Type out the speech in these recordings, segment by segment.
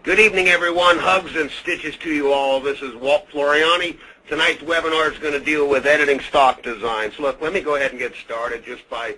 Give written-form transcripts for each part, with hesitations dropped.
Good evening, everyone. Hugs and stitches to you all. This is Walt Floriani. Tonight's webinar is going to deal with editing stock designs. Look, let me go ahead and get started just by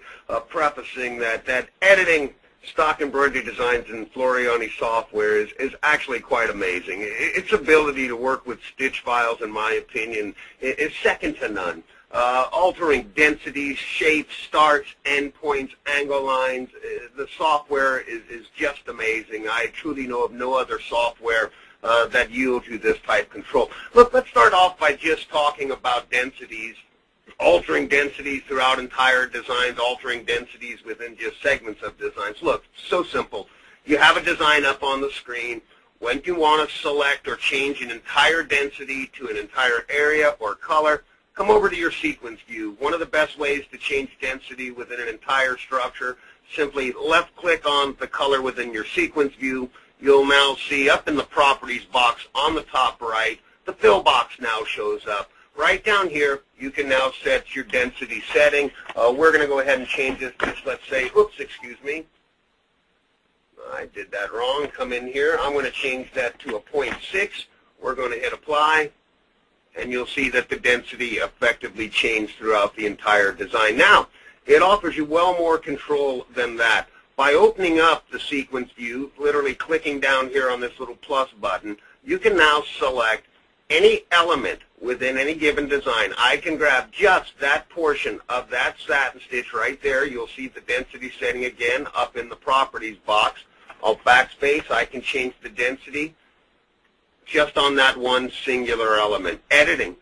prefacing that editing stock embroidery designs in Floriani software is actually quite amazing. Its ability to work with stitch files, in my opinion, is second to none. Altering densities, shapes, starts, endpoints, angle lines. The software is just amazing. I truly know of no other software that yields you this type control. Look, let's start off by just talking about densities, altering densities throughout entire designs, altering densities within just segments of designs. Look, so simple. You have a design up on the screen. When you want to select or change an entire density to an entire area or color, come over to your sequence view. One of the best ways to change density within an entire structure, simply left-click on the color within your sequence view. You'll now see up in the Properties box on the top right, the Fill box now shows up. Right down here, you can now set your density setting. We're going to go ahead and change this. Let's say, oops, excuse me. I did that wrong. Come in here. I'm going to change that to a 0.6. We're going to hit Apply. And you'll see that the density effectively changed throughout the entire design. Now, it offers you well more control than that. By opening up the sequence view, literally clicking down here on this little plus button, you can now select any element within any given design. I can grab just that portion of that satin stitch right there. You'll see the density setting again up in the Properties box. I'll backspace. I can change the density just on that one singular element. Editing,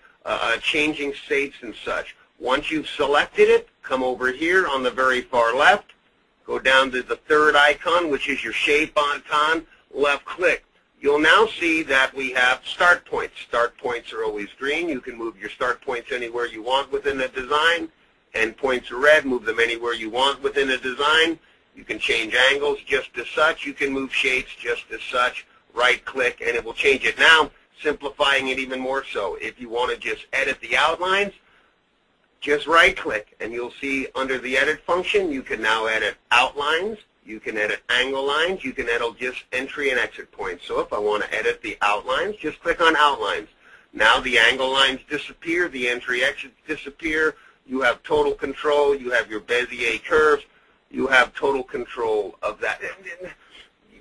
changing shapes and such. Once you've selected it, come over here on the very far left, go down to the third icon, which is your shape icon, left click. You'll now see that we have start points. Start points are always green. You can move your start points anywhere you want within a design. End points are red. Move them anywhere you want within a design. You can change angles just as such. You can move shapes just as such. Right-click, and it will change it. Now, simplifying it even more so, if you want to just edit the outlines, just right-click, and you'll see under the Edit function, you can now edit outlines, you can edit angle lines, you can edit just entry and exit points. So if I want to edit the outlines, just click on Outlines. Now the angle lines disappear, the entry-exits disappear, you have total control, you have your Bezier curves, you have total control of that.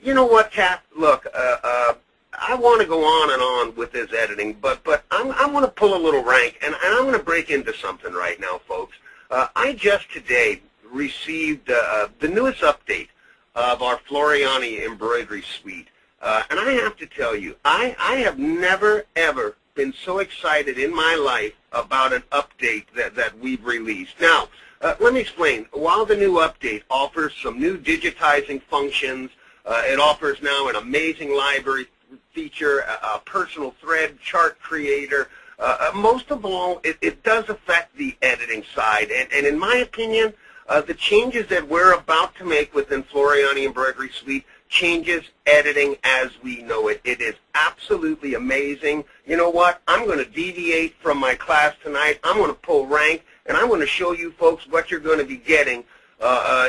You know what, Kat? Look, I want to go on and on with this editing, but I'm going to pull a little rank, and I'm going to break into something right now, folks. I just today received the newest update of our Floriani Embroidery Suite, and I have to tell you, I have never, ever been so excited in my life about an update that we've released. Now, let me explain. While the new update offers some new digitizing functions, it offers now an amazing library feature, a personal thread chart creator. Most of all, it does affect the editing side. And in my opinion, the changes that we're about to make within Floriani Embroidery Suite changes editing as we know it. It is absolutely amazing. You know what? I'm going to deviate from my class tonight. I'm going to pull rank, and I'm going to show you folks what you're going to be getting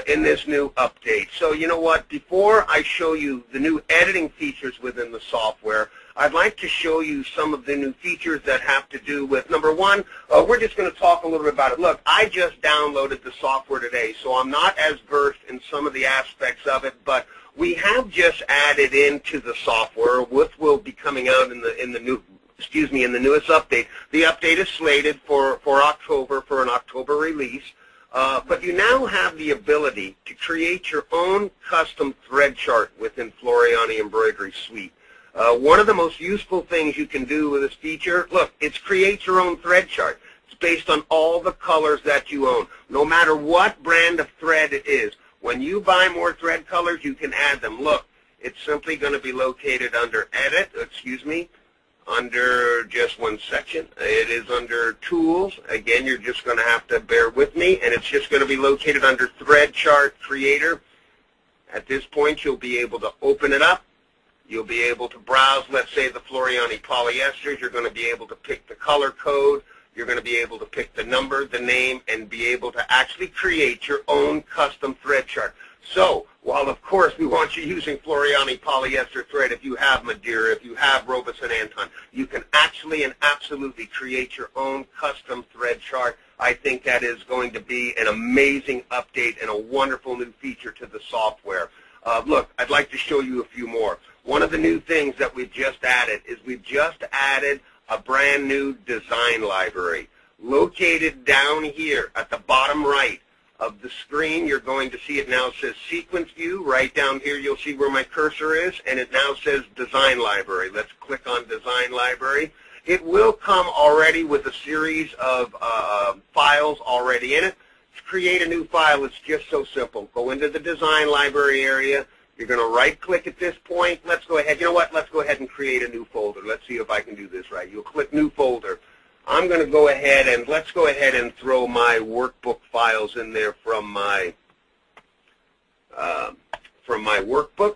in this new update. So you know what, before I show you the new editing features within the software, I'd like to show you some of the new features that have to do with, number one, we're just going to talk a little bit about it. Look, I just downloaded the software today, so I'm not as versed in some of the aspects of it, but we have just added into the software, which will be coming out in the newest update. The update is slated for October, for an October release. But you now have the ability to create your own custom thread chart within Floriani Embroidery Suite. One of the most useful things you can do with this feature, look, it's create your own thread chart. It's based on all the colors that you own, no matter what brand of thread it is. When you buy more thread colors, you can add them. Look, it's simply going to be located under under just one section. It is under Tools. Again, you're just going to have to bear with me, and it's just going to be located under Thread Chart Creator. At this point, you'll be able to open it up. You'll be able to browse, let's say, the Floriani polyesters. You're going to be able to pick the color code. You're going to be able to pick the number, the name, and be able to actually create your own custom thread chart. So, while of course we want you using Floriani polyester thread, if you have Madeira, if you have Robeson Anton, you can actually and absolutely create your own custom thread chart. I think that is going to be an amazing update and a wonderful new feature to the software. Look, I'd like to show you a few more. One of the new things that we've just added is we've just added a brand new design library. Located down here at the bottom right of the screen, you're going to see it now says Sequence View. Right down here you'll see where my cursor is, and it now says Design Library. Let's click on Design Library. It will come already with a series of files already in it. To create a new file, it's just so simple. Go into the Design Library area. You're going to right-click at this point. Let's go ahead. You know what? Let's go ahead and create a new folder. Let's see if I can do this right. You'll click New Folder. I'm going to go ahead and let's go ahead and throw my workbook files in there from my workbook.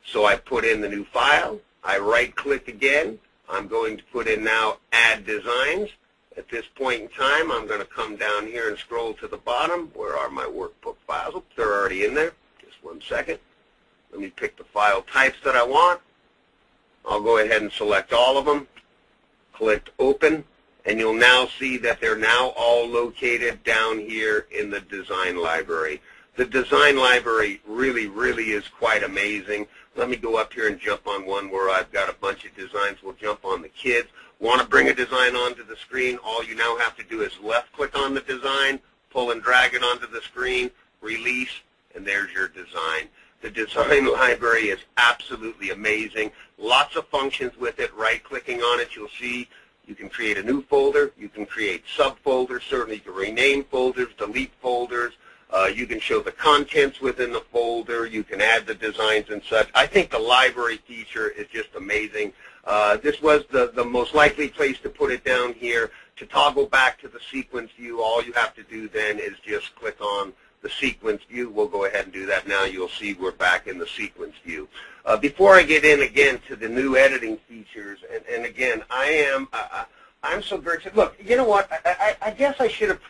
So I put in the new file. I right-click again. I'm going to put in now Add Designs. At this point in time, I'm going to come down here and scroll to the bottom. Where are my workbook files? Oops, they're already in there. Just one second. Let me pick the file types that I want. I'll go ahead and select all of them. Click Open. And you'll now see that they're now all located down here in the design library. The design library really, really is quite amazing. Let me go up here and jump on one where I've got a bunch of designs. We'll jump on the kids. Want to bring a design onto the screen? All you now have to do is left-click on the design, pull and drag it onto the screen, release, and there's your design. The design library is absolutely amazing. Lots of functions with it. Right-clicking on it, you'll see you can create a new folder. You can create subfolders. Certainly, you can rename folders, delete folders. You can show the contents within the folder. You can add the designs and such. I think the library feature is just amazing. This was the most likely place to put it down here. To toggle back to the sequence view, all you have to do then is just click on the sequence view. We'll go ahead and do that now. You'll see we're back in the sequence view. Before I get in again to the new editing features, and again, I'm so very, look, you know what, I guess I should have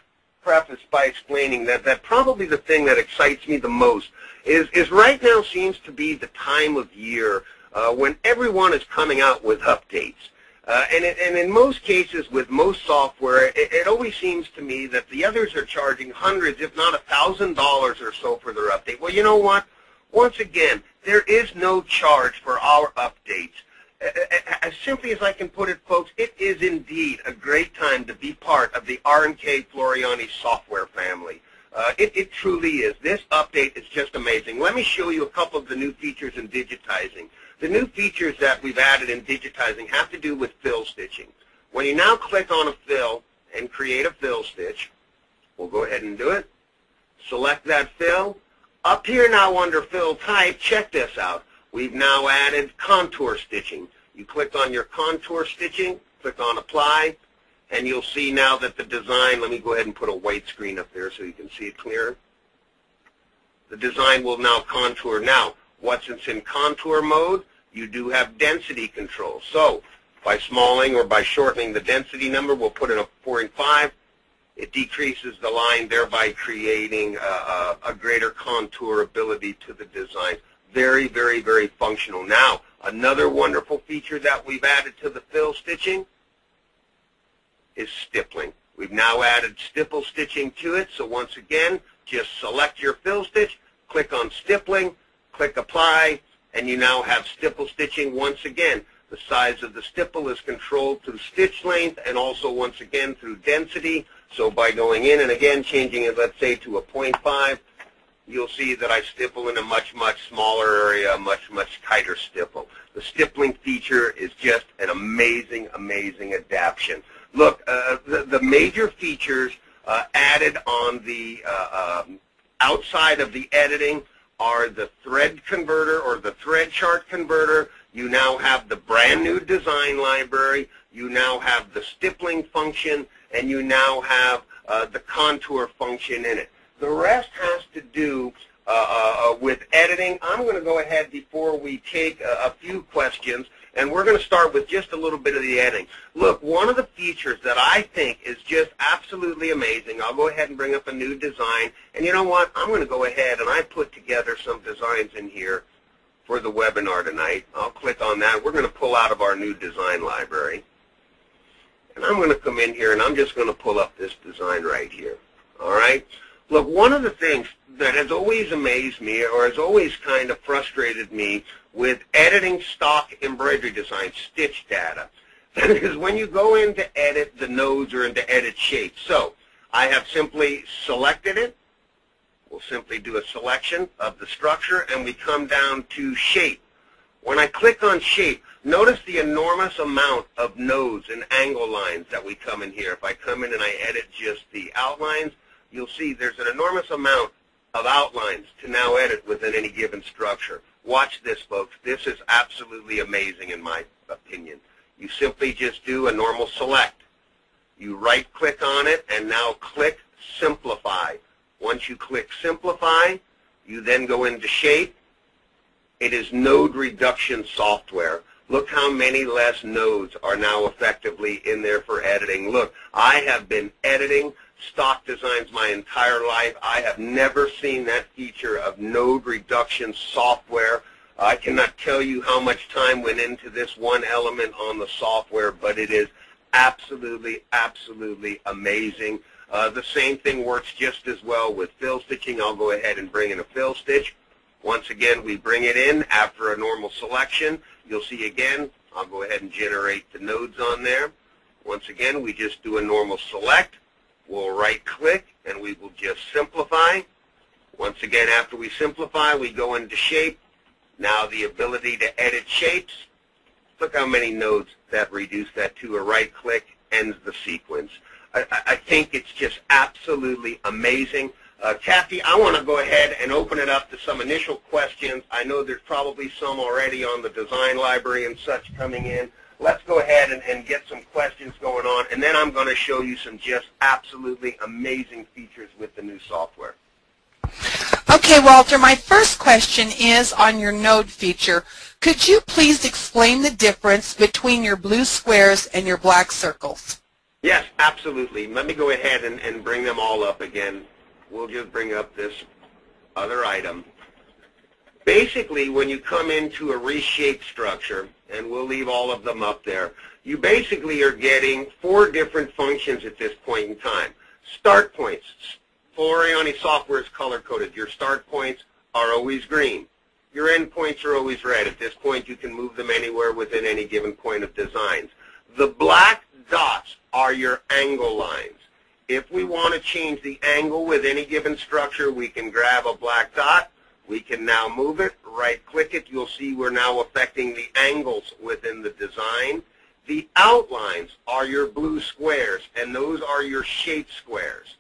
prefaced by explaining that probably the thing that excites me the most is right now seems to be the time of year when everyone is coming out with updates. And in most cases, with most software, it always seems to me that the others are charging hundreds, if not $1,000 or so for their update. Well, you know what? Once again, there is no charge for our updates. As simply as I can put it, folks, it is indeed a great time to be part of the R&K Floriani software family. It truly is. This update is just amazing. Let me show you a couple of the new features in digitizing. The new features that we've added in digitizing have to do with fill stitching. When you now click on a fill and create a fill stitch, we'll go ahead and do it. Select that fill. Up here now under fill type, check this out. We've now added contour stitching. You click on your contour stitching, click on apply, and you'll see now that the design, let me go ahead and put a white screen up there so you can see it clearer. The design will now contour. Now, once it's in contour mode, you do have density control. So by smalling or by shortening the density number, we'll put in a 4.5. It decreases the line, thereby creating a greater contour ability to the design. Very, very, very functional. Now, another wonderful feature that we've added to the fill stitching is stippling. We've now added stipple stitching to it. So once again, just select your fill stitch, click on stippling, click apply, and you now have stipple stitching. Once again, the size of the stipple is controlled through stitch length and also once again through density. So by going in and again changing it, let's say to a 0.5, you'll see that I stipple in a much, much smaller area, a much, much tighter stipple. The stippling feature is just an amazing, amazing adaptation. Look, the major features added on the outside of the editing are the thread converter or the thread chart converter. You now have the brand new design library. You now have the stippling function, and you now have the contour function in it. The rest has to do with editing. I'm going to go ahead before we take a few questions And we're going to start with just a little bit of the editing. Look, one of the features that I think is just absolutely amazing, I'll go ahead and bring up a new design. And you know what? I'm going to go ahead and I put together some designs in here for the webinar tonight. I'll click on that. We're going to pull out of our new design library. And I'm going to come in here and I'm just going to pull up this design right here. All right? Look, one of the things that has always amazed me or has always kind of frustrated me with editing stock embroidery design stitch data is when you go in to edit the nodes or into edit shapes. So I have simply selected it. We'll simply do a selection of the structure and we come down to shape. When I click on shape, notice the enormous amount of nodes and angle lines that we come in here. If I come in and I edit just the outlines, you'll see there's an enormous amount of outlines to now edit within any given structure. Watch this, folks. This is absolutely amazing in my opinion. You simply just do a normal select. You right-click on it and now click Simplify. Once you click Simplify, you then go into Shape. It is node reduction software. Look how many less nodes are now effectively in there for editing. Look, I have been editing stock designs my entire life. I have never seen that feature of node reduction software. I cannot tell you how much time went into this one element on the software, but it is absolutely, absolutely amazing. The same thing works just as well with fill stitching. I'll go ahead and bring in a fill stitch. Once again, we bring it in after a normal selection. You'll see again, I'll go ahead and generate the nodes on there. Once again, we just do a normal select. We'll right-click, and we will just simplify. Once again, after we simplify, we go into shape. Now the ability to edit shapes. Look how many nodes that reduce that to. A right-click ends the sequence. I think it's just absolutely amazing. Kathy, I want to go ahead and open it up to some initial questions. I know there's probably some already on the design library and such coming in. Let's go ahead and get some questions going on, and then I'm going to show you some just absolutely amazing features with the new software. Okay, Walter, my first question is on your node feature. Could you please explain the difference between your blue squares and your black circles? Yes, absolutely. Let me go ahead and bring them all up again. We'll just bring up this other item. Basically, when you come into a reshaped structure, and we'll leave all of them up there, you basically are getting 4 different functions at this point in time. Start points. Floriani software is color-coded. Your start points are always green. Your end points are always red. At this point, you can move them anywhere within any given point of designs. The black dots are your angle lines. If we want to change the angle with any given structure, we can grab a black dot. We can now move it, right-click it. You'll see we're now affecting the angles within the design. The outlines are your blue squares, and those are your shape squares.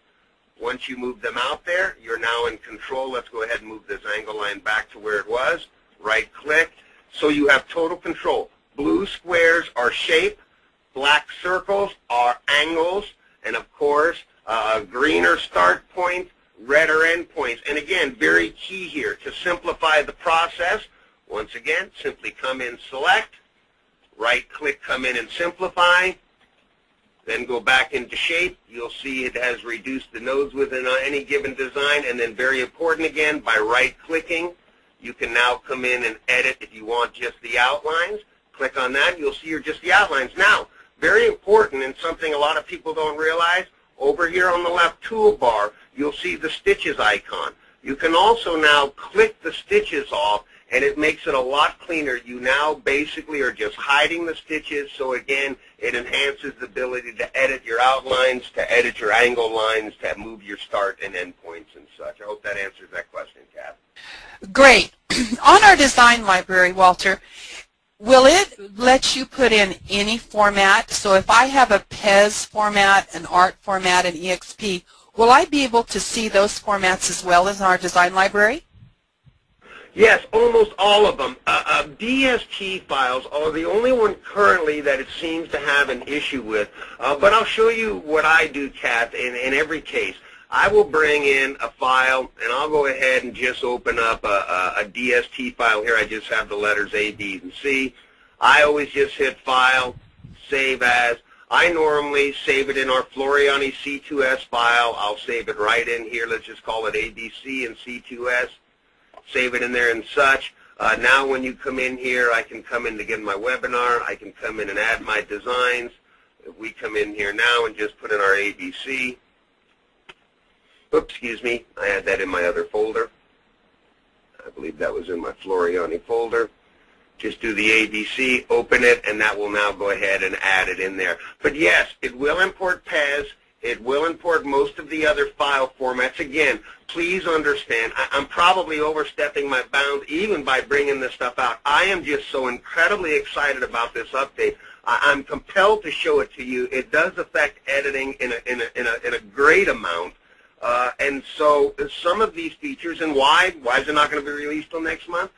Once you move them out there, you're now in control. Let's go ahead and move this angle line back to where it was. Right-click. So you have total control. Blue squares are shape. Black circles are angles. And, of course, greener start points, redder end points. And, again, very key here to simplify the process. Once again, simply come in, select, right-click, come in and simplify. Then go back into shape. You'll see it has reduced the nodes within any given design. And then very important again, by right-clicking, you can now come in and edit if you want just the outlines. Click on that. You'll see just the outlines. Now, very important and something a lot of people don't realize, over here on the left toolbar, you'll see the stitches icon. You can also now click the stitches off, and it makes it a lot cleaner. You now basically are just hiding the stitches, so again, it enhances the ability to edit your outlines, to edit your angle lines, to move your start and end points and such. I hope that answers that question, Kath. Great. On our design library, Walter, will it let you put in any format? So if I have a PEZ format, an ART format, an EXP, will I be able to see those formats as well as in our design library? Yes, almost all of them. DST files are the only one currently that it seems to have an issue with. But I'll show you what I do, Kath, in every case. I will bring in a file, and I'll go ahead and just open up a DST file here. I just have the letters A, B, and C. I always just hit File, Save As. I normally save it in our Floriani C2S file. I'll save it right in here. Let's just call it ABC and C2S. Save it in there and such. Now when you come in here, I can come in to get my webinar. I can come in and add my designs. If we come in here now and just put in our ABC. Oops, excuse me. I had that in my other folder. I believe that was in my Floriani folder. Just do the ABC, open it, and that will now go ahead and add it in there. But yes, it will import PEZ. It will import most of the other file formats. Again, please understand, I'm probably overstepping my bounds even by bringing this stuff out. I am just so incredibly excited about this update. I'm compelled to show it to you. It does affect editing in a great amount. And so some of these features, and why is it not going to be released till next month?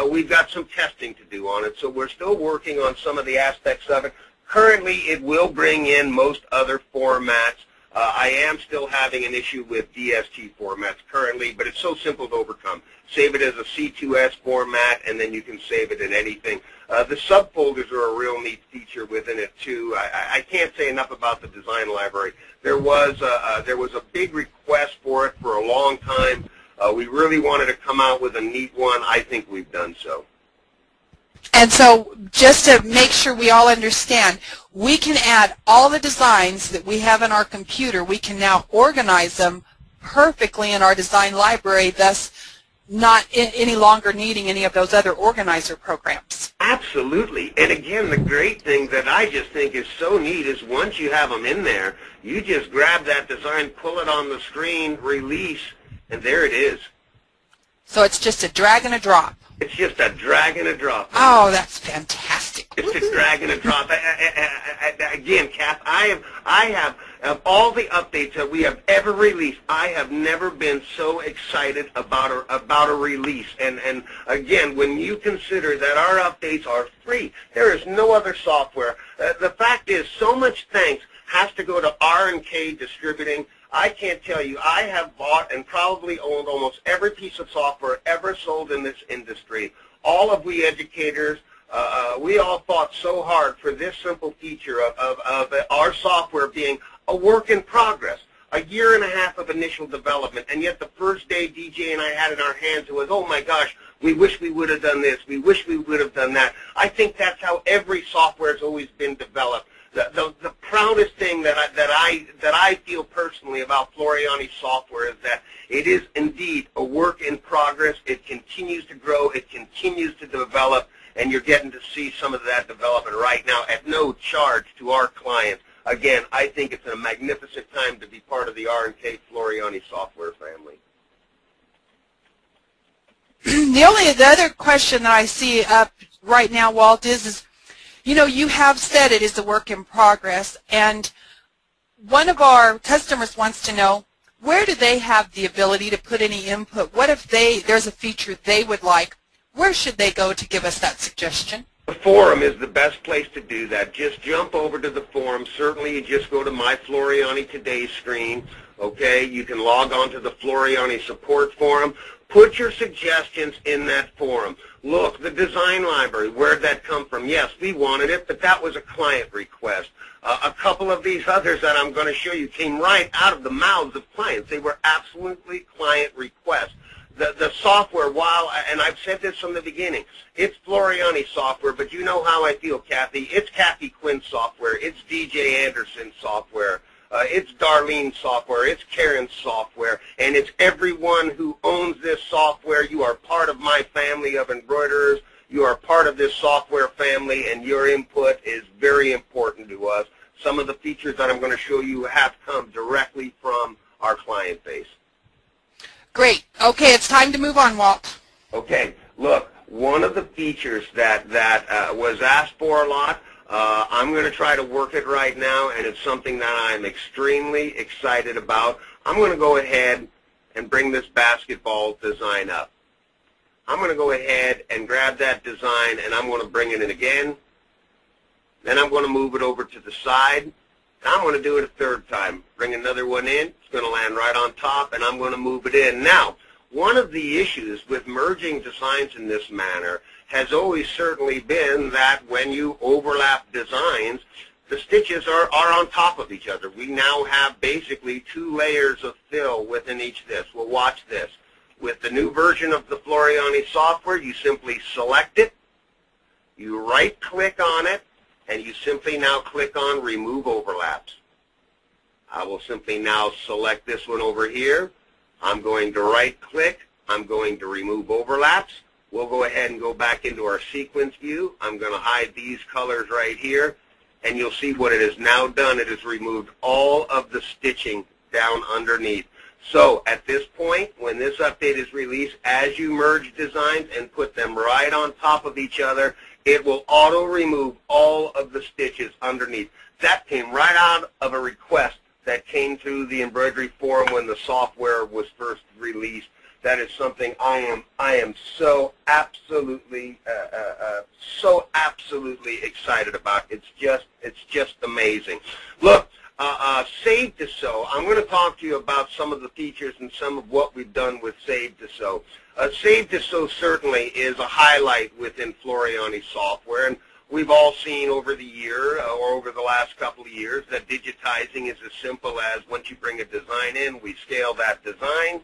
We've got some testing to do on it, so we're still working on some of the aspects of it. Currently, it will bring in most other formats. I am still having an issue with DST formats currently, but it's so simple to overcome. Save it as a C2S format, and then you can save it in anything. The subfolders are a real neat feature within it, too. I can't say enough about the design library. There was a big request for it for a long time. We really wanted to come out with a neat one. I think we've done so. And so just to make sure we all understand, we can add all the designs that we have in our computer. We can now organize them perfectly in our design library, thus not any longer needing any of those other organizer programs. Absolutely. And again, the great thing that I just think is so neat is once you have them in there, you just grab that design, pull it on the screen, release, and there it is. So it's just a drag and a drop. It's just a drag and a drop. Oh, that's fantastic. It's a drag and a drop. Again, Kath, I have of all the updates that we have ever released, I have never been so excited about a release. And again, when you consider that our updates are free, there is no other software. The fact is, so much thanks has to go to R&K Distributing. I can't tell you, I have bought and probably owned almost every piece of software ever sold in this industry. All of we educators, we all fought so hard for this simple feature of our software being a work in progress. A year and a half of initial development, and yet the first day DJ and I had it in our hands, it was, oh my gosh, we wish we would have done this, we wish we would have done that. I think that's how every software has always been developed. The proudest thing that I feel personally about Floriani software is that it is indeed a work in progress. It continues to grow. It continues to develop, and you're getting to see some of that development right now at no charge to our clients. Again, I think it's a magnificent time to be part of the R&K Floriani software family. The other question that I see up right now, Walt, is you know, you have said it is a work in progress, and one of our customers wants to know, where do they have the ability to put any input? What if there's a feature they would like? Where should they go to give us that suggestion? The forum is the best place to do that. Just jump over to the forum. Certainly you just go to My Floriani Today screen. Okay, you can log on to the Floriani support forum. Put your suggestions in that forum. Look, the design library, where'd that come from? Yes, we wanted it, but that was a client request. A couple of these others that I'm going to show you came right out of the mouths of clients. They were absolutely client requests. The software, while, and I've said this from the beginning, it's Floriani software, but you know how I feel, Kathy. It's Kathy Quinn's software. It's DJ Anderson's software. It's Darlene's software, it's Karen's software, and it's everyone who owns this software. You are part of my family of embroiderers. You are part of this software family, and your input is very important to us. Some of the features that I'm going to show you have come directly from our client base. Great. Okay, it's time to move on, Walt. Okay, look, one of the features that was asked for a lot, I'm going to try to work it right now, and it's something that I'm extremely excited about. I'm going to go ahead and bring this basketball design up. I'm going to go ahead and grab that design, and I'm going to bring it in again. Then I'm going to move it over to the side. And I'm going to do it a third time. Bring another one in. It's going to land right on top, and I'm going to move it in. Now, one of the issues with merging designs in this manner has always certainly been that when you overlap designs, the stitches are on top of each other. We now have basically 2 layers of fill within each this. Well, watch this. With the new version of the Floriani software, you simply select it, you right-click on it, and you simply now click on Remove Overlaps. I will simply now select this one over here. I'm going to right-click. I'm going to Remove Overlaps. We'll go ahead and go back into our sequence view. I'm going to hide these colors right here, and you'll see what it has now done. It has removed all of the stitching down underneath. So at this point, when this update is released, as you merge designs and put them right on top of each other, it will auto-remove all of the stitches underneath. That came right out of a request that came through the embroidery forum when the software was first released. That is something I am so absolutely excited about. It's just amazing. Look, Save to Sew. I'm going to talk to you about some of the features and some of what we've done with Save to Sew. Save to Sew certainly is a highlight within Floriani software, and we've all seen over the year or over the last couple of years that digitizing is as simple as once you bring a design in, we scale that design.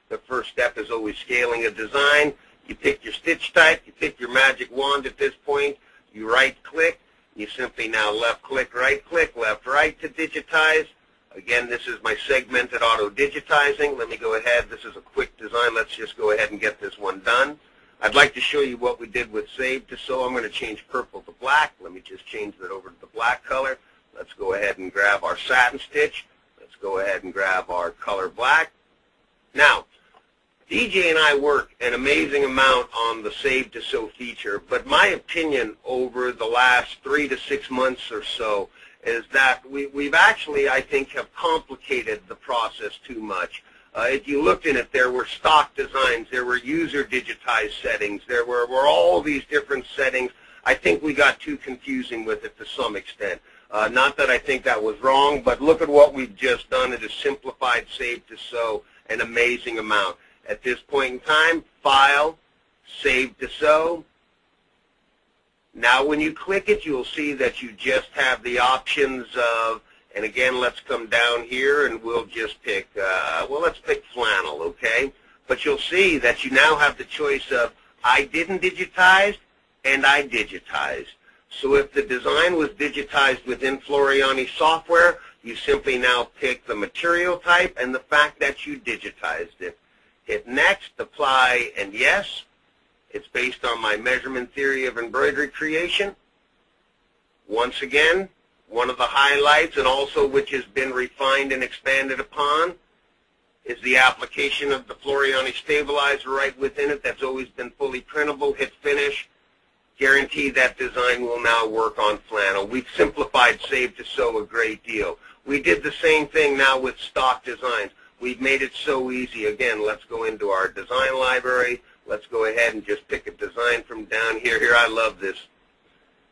The first step is always scaling a design. You pick your stitch type, you pick your magic wand at this point, you right-click, you simply now left-click, right-click, left-right to digitize. Again, this is my segmented auto-digitizing. Let me go ahead. This is a quick design. Let's just go ahead and get this one done. I'd like to show you what we did with Save to Sew. I'm going to change purple to black. Let me just change that over to the black color. Let's go ahead and grab our satin stitch. Let's go ahead and grab our color black. Now, DJ and I work an amazing amount on the Save to Sew feature, but my opinion over the last 3 to 6 months or so is that we've actually, I think, have complicated the process too much. If you looked in it, there were stock designs, there were user digitized settings, there were all these different settings. I think we got too confusing with it to some extent. Not that I think that was wrong, but look at what we've just done. It has simplified Save to Sew an amazing amount. At this point in time, File, Save to Sew. Now when you click it, you'll see that you just have the options of, and again, let's come down here and we'll just pick, well, let's pick flannel, okay? But you'll see that you now have the choice of I didn't digitize and I digitized. So if the design was digitized within Floriani software, you simply now pick the material type and the fact that you digitized it. Hit Next, Apply, and Yes. It's based on my measurement theory of embroidery creation. Once again, one of the highlights, and also which has been refined and expanded upon, is the application of the Floriani stabilizer right within it. That's always been fully printable. Hit Finish. Guarantee that design will now work on flannel. We've simplified Save to Sew a great deal. We did the same thing now with stock designs. We've made it so easy. Again, let's go into our design library. Let's go ahead and just pick a design from down here. Here, I love this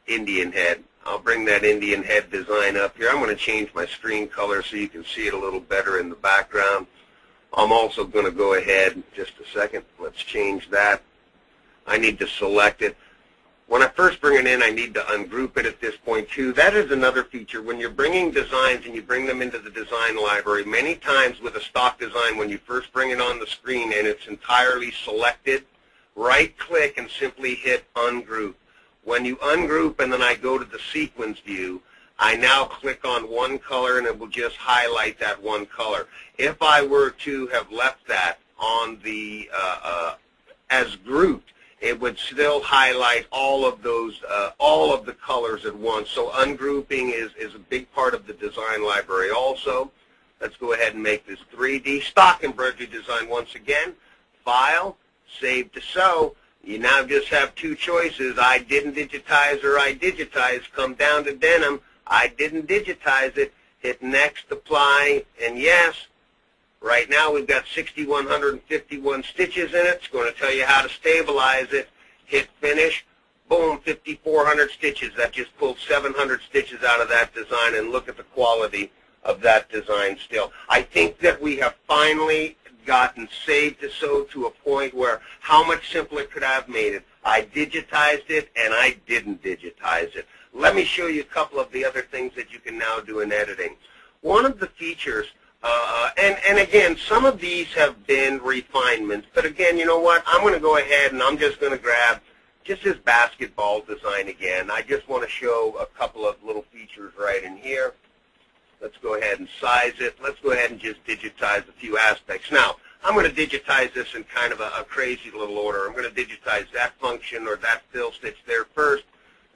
Indian head. I'll bring that Indian head design up here. I'm going to change my screen color so you can see it a little better in the background. I'm also going to go ahead, just a second, let's change that. I need to select it. When I first bring it in, I need to ungroup it at this point too. That is another feature. When you're bringing designs and you bring them into the design library, many times with a stock design, when you first bring it on the screen and it's entirely selected, right-click and simply hit ungroup. When you ungroup and then I go to the sequence view, I now click on one color and it will just highlight that one color. If I were to have left that on the as grouped, it would still highlight all of those, all of the colors at once. So ungrouping is a big part of the design library also. Let's go ahead and make this 3D. Stock embroidery design once again. File, Save to Sew. You now just have 2 choices. I didn't digitize or I digitized. Come down to denim. I didn't digitize it. Hit Next, Apply, and Yes. Right now we've got 6,151 stitches in it. It's going to tell you how to stabilize it. Hit Finish. Boom, 5,400 stitches. That just pulled 700 stitches out of that design, and look at the quality of that design still. I think that we have finally gotten Save to Sew to a point where how much simpler could I have made it? I digitized it, and I didn't digitize it. Let me show you a couple of the other things that you can now do in editing. One of the features, and again, some of these have been refinements, but again, you know what? I'm going to go ahead and I'm just going to grab just this basketball design again. I just want to show a couple of little features right in here. Let's go ahead and size it. Let's go ahead and just digitize a few aspects. Now, I'm going to digitize this in kind of a crazy little order. I'm going to digitize that function or that fill stitch there first,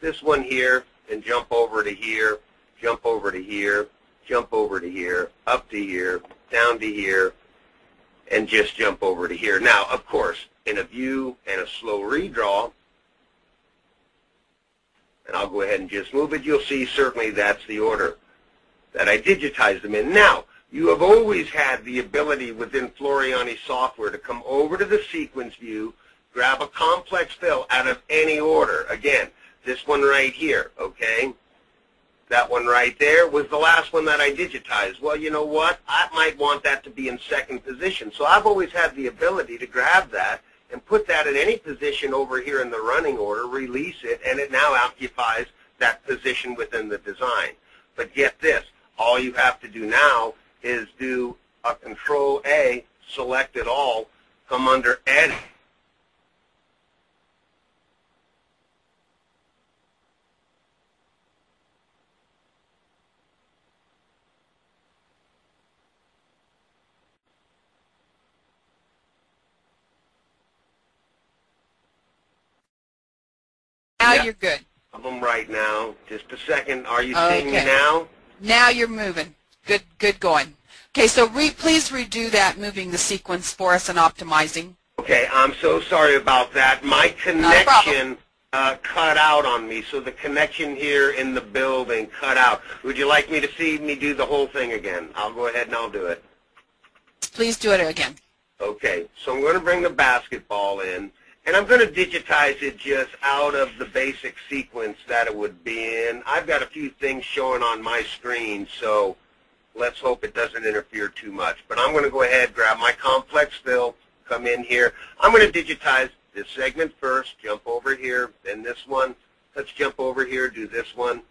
this one here, and jump over to here, jump over to here, jump over to here, up to here, down to here, and just jump over to here. Now, of course, in a view and a slow redraw, and I'll go ahead and just move it, you'll see certainly that's the order that I digitized them in. Now, you have always had the ability within Floriani software to come over to the sequence view, grab a complex fill out of any order. Again, this one right here, okay? That one right there was the last one that I digitized. Well, you know what? I might want that to be in second position. So I've always had the ability to grab that and put that in any position over here in the running order, release it, and it now occupies that position within the design. But get this, all you have to do now is do a Control-A, select it all, come under Edit. Now you're good. Of them right now. Just a second. Are you seeing me now? Now you're moving. Good going. Okay, so please redo that, moving the sequence for us and optimizing. Okay, I'm so sorry about that. My connection cut out on me, so the connection here in the building cut out. Would you like me to see me do the whole thing again? I'll go ahead and I'll do it. Please do it again. Okay, so I'm going to bring the basketball in, and I'm going to digitize it just out of the basic sequence that it would be in. I've got a few things showing on my screen, so let's hope it doesn't interfere too much. But I'm going to go ahead, grab my complex fill, come in here. I'm going to digitize this segment first, jump over here, then this one. Let's jump over here, do this one,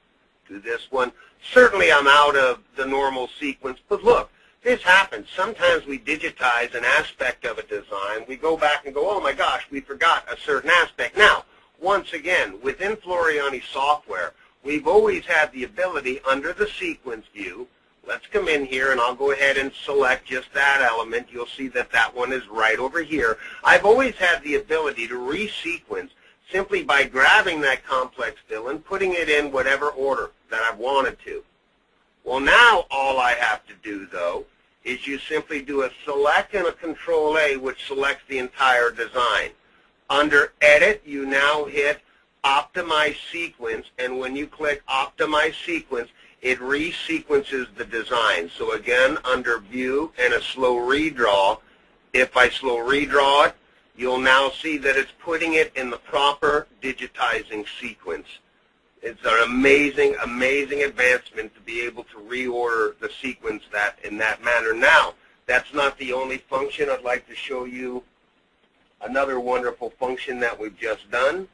do this one. Certainly I'm out of the normal sequence, but look, this happens. Sometimes we digitize an aspect of a design. We go back and go, oh my gosh, we forgot a certain aspect. Now, once again, within Floriani software, we've always had the ability under the sequence view. Let's come in here, and I'll go ahead and select just that element. You'll see that that one is right over here. I've always had the ability to resequence simply by grabbing that complex fill and putting it in whatever order that I've wanted to. Well, now all I have to do, though, is you simply do a select and a Control-A, which selects the entire design. Under Edit, you now hit Optimize Sequence, and when you click Optimize Sequence, it resequences the design. So again, under View and a slow redraw, if I slow redraw it, you'll now see that it's putting it in the proper digitizing sequence. It's an amazing, amazing advancement to be able to reorder the sequence that in that manner. Now, that's not the only function. I'd like to show you another wonderful function that we've just done.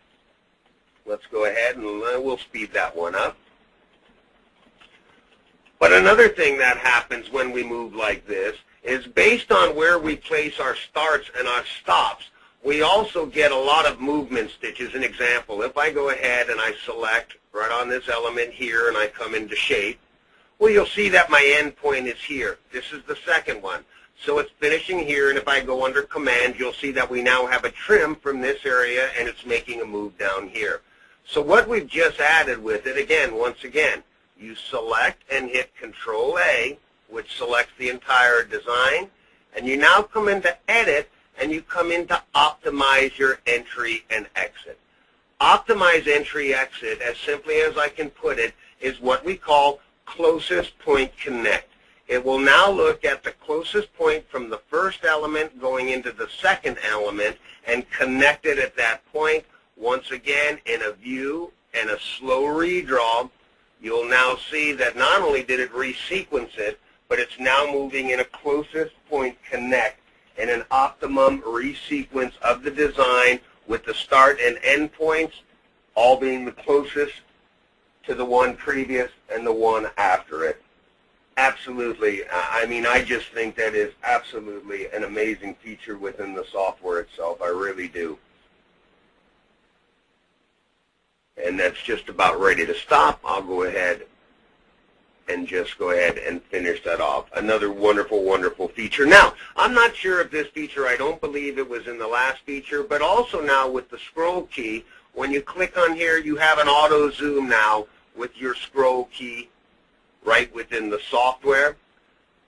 Let's go ahead and we'll speed that one up. But another thing that happens when we move like this is based on where we place our starts and our stops, we also get a lot of movement stitches. An example, if I go ahead and I select right on this element here and I come into shape, well, you'll see that my end point is here. This is the second one. So it's finishing here, and if I go under Command, you'll see that we now have a trim from this area, and it's making a move down here. So what we've just added with it, again, once again, you select and hit Control-A, which selects the entire design, and you now come into Edit, and you come into Optimize your entry and exit. Optimize entry exit, as simply as I can put it, is what we call closest point connect. It will now look at the closest point from the first element going into the second element and connect it at that point. Once again, in a view and a slow redraw, you'll now see that not only did it resequence it, but it's now moving in a closest point connect and an optimum resequence of the design with the start and end points all being the closest to the one previous and the one after it. Absolutely. I mean, I just think that is absolutely an amazing feature within the software itself. I really do. And that's just about ready to stop. I'll go ahead and just go ahead and finish that off. Another wonderful, wonderful feature. Now, I'm not sure if this feature, I don't believe it was in the last feature, but also now with the scroll key, when you click on here, you have an auto zoom now with your scroll key right within the software.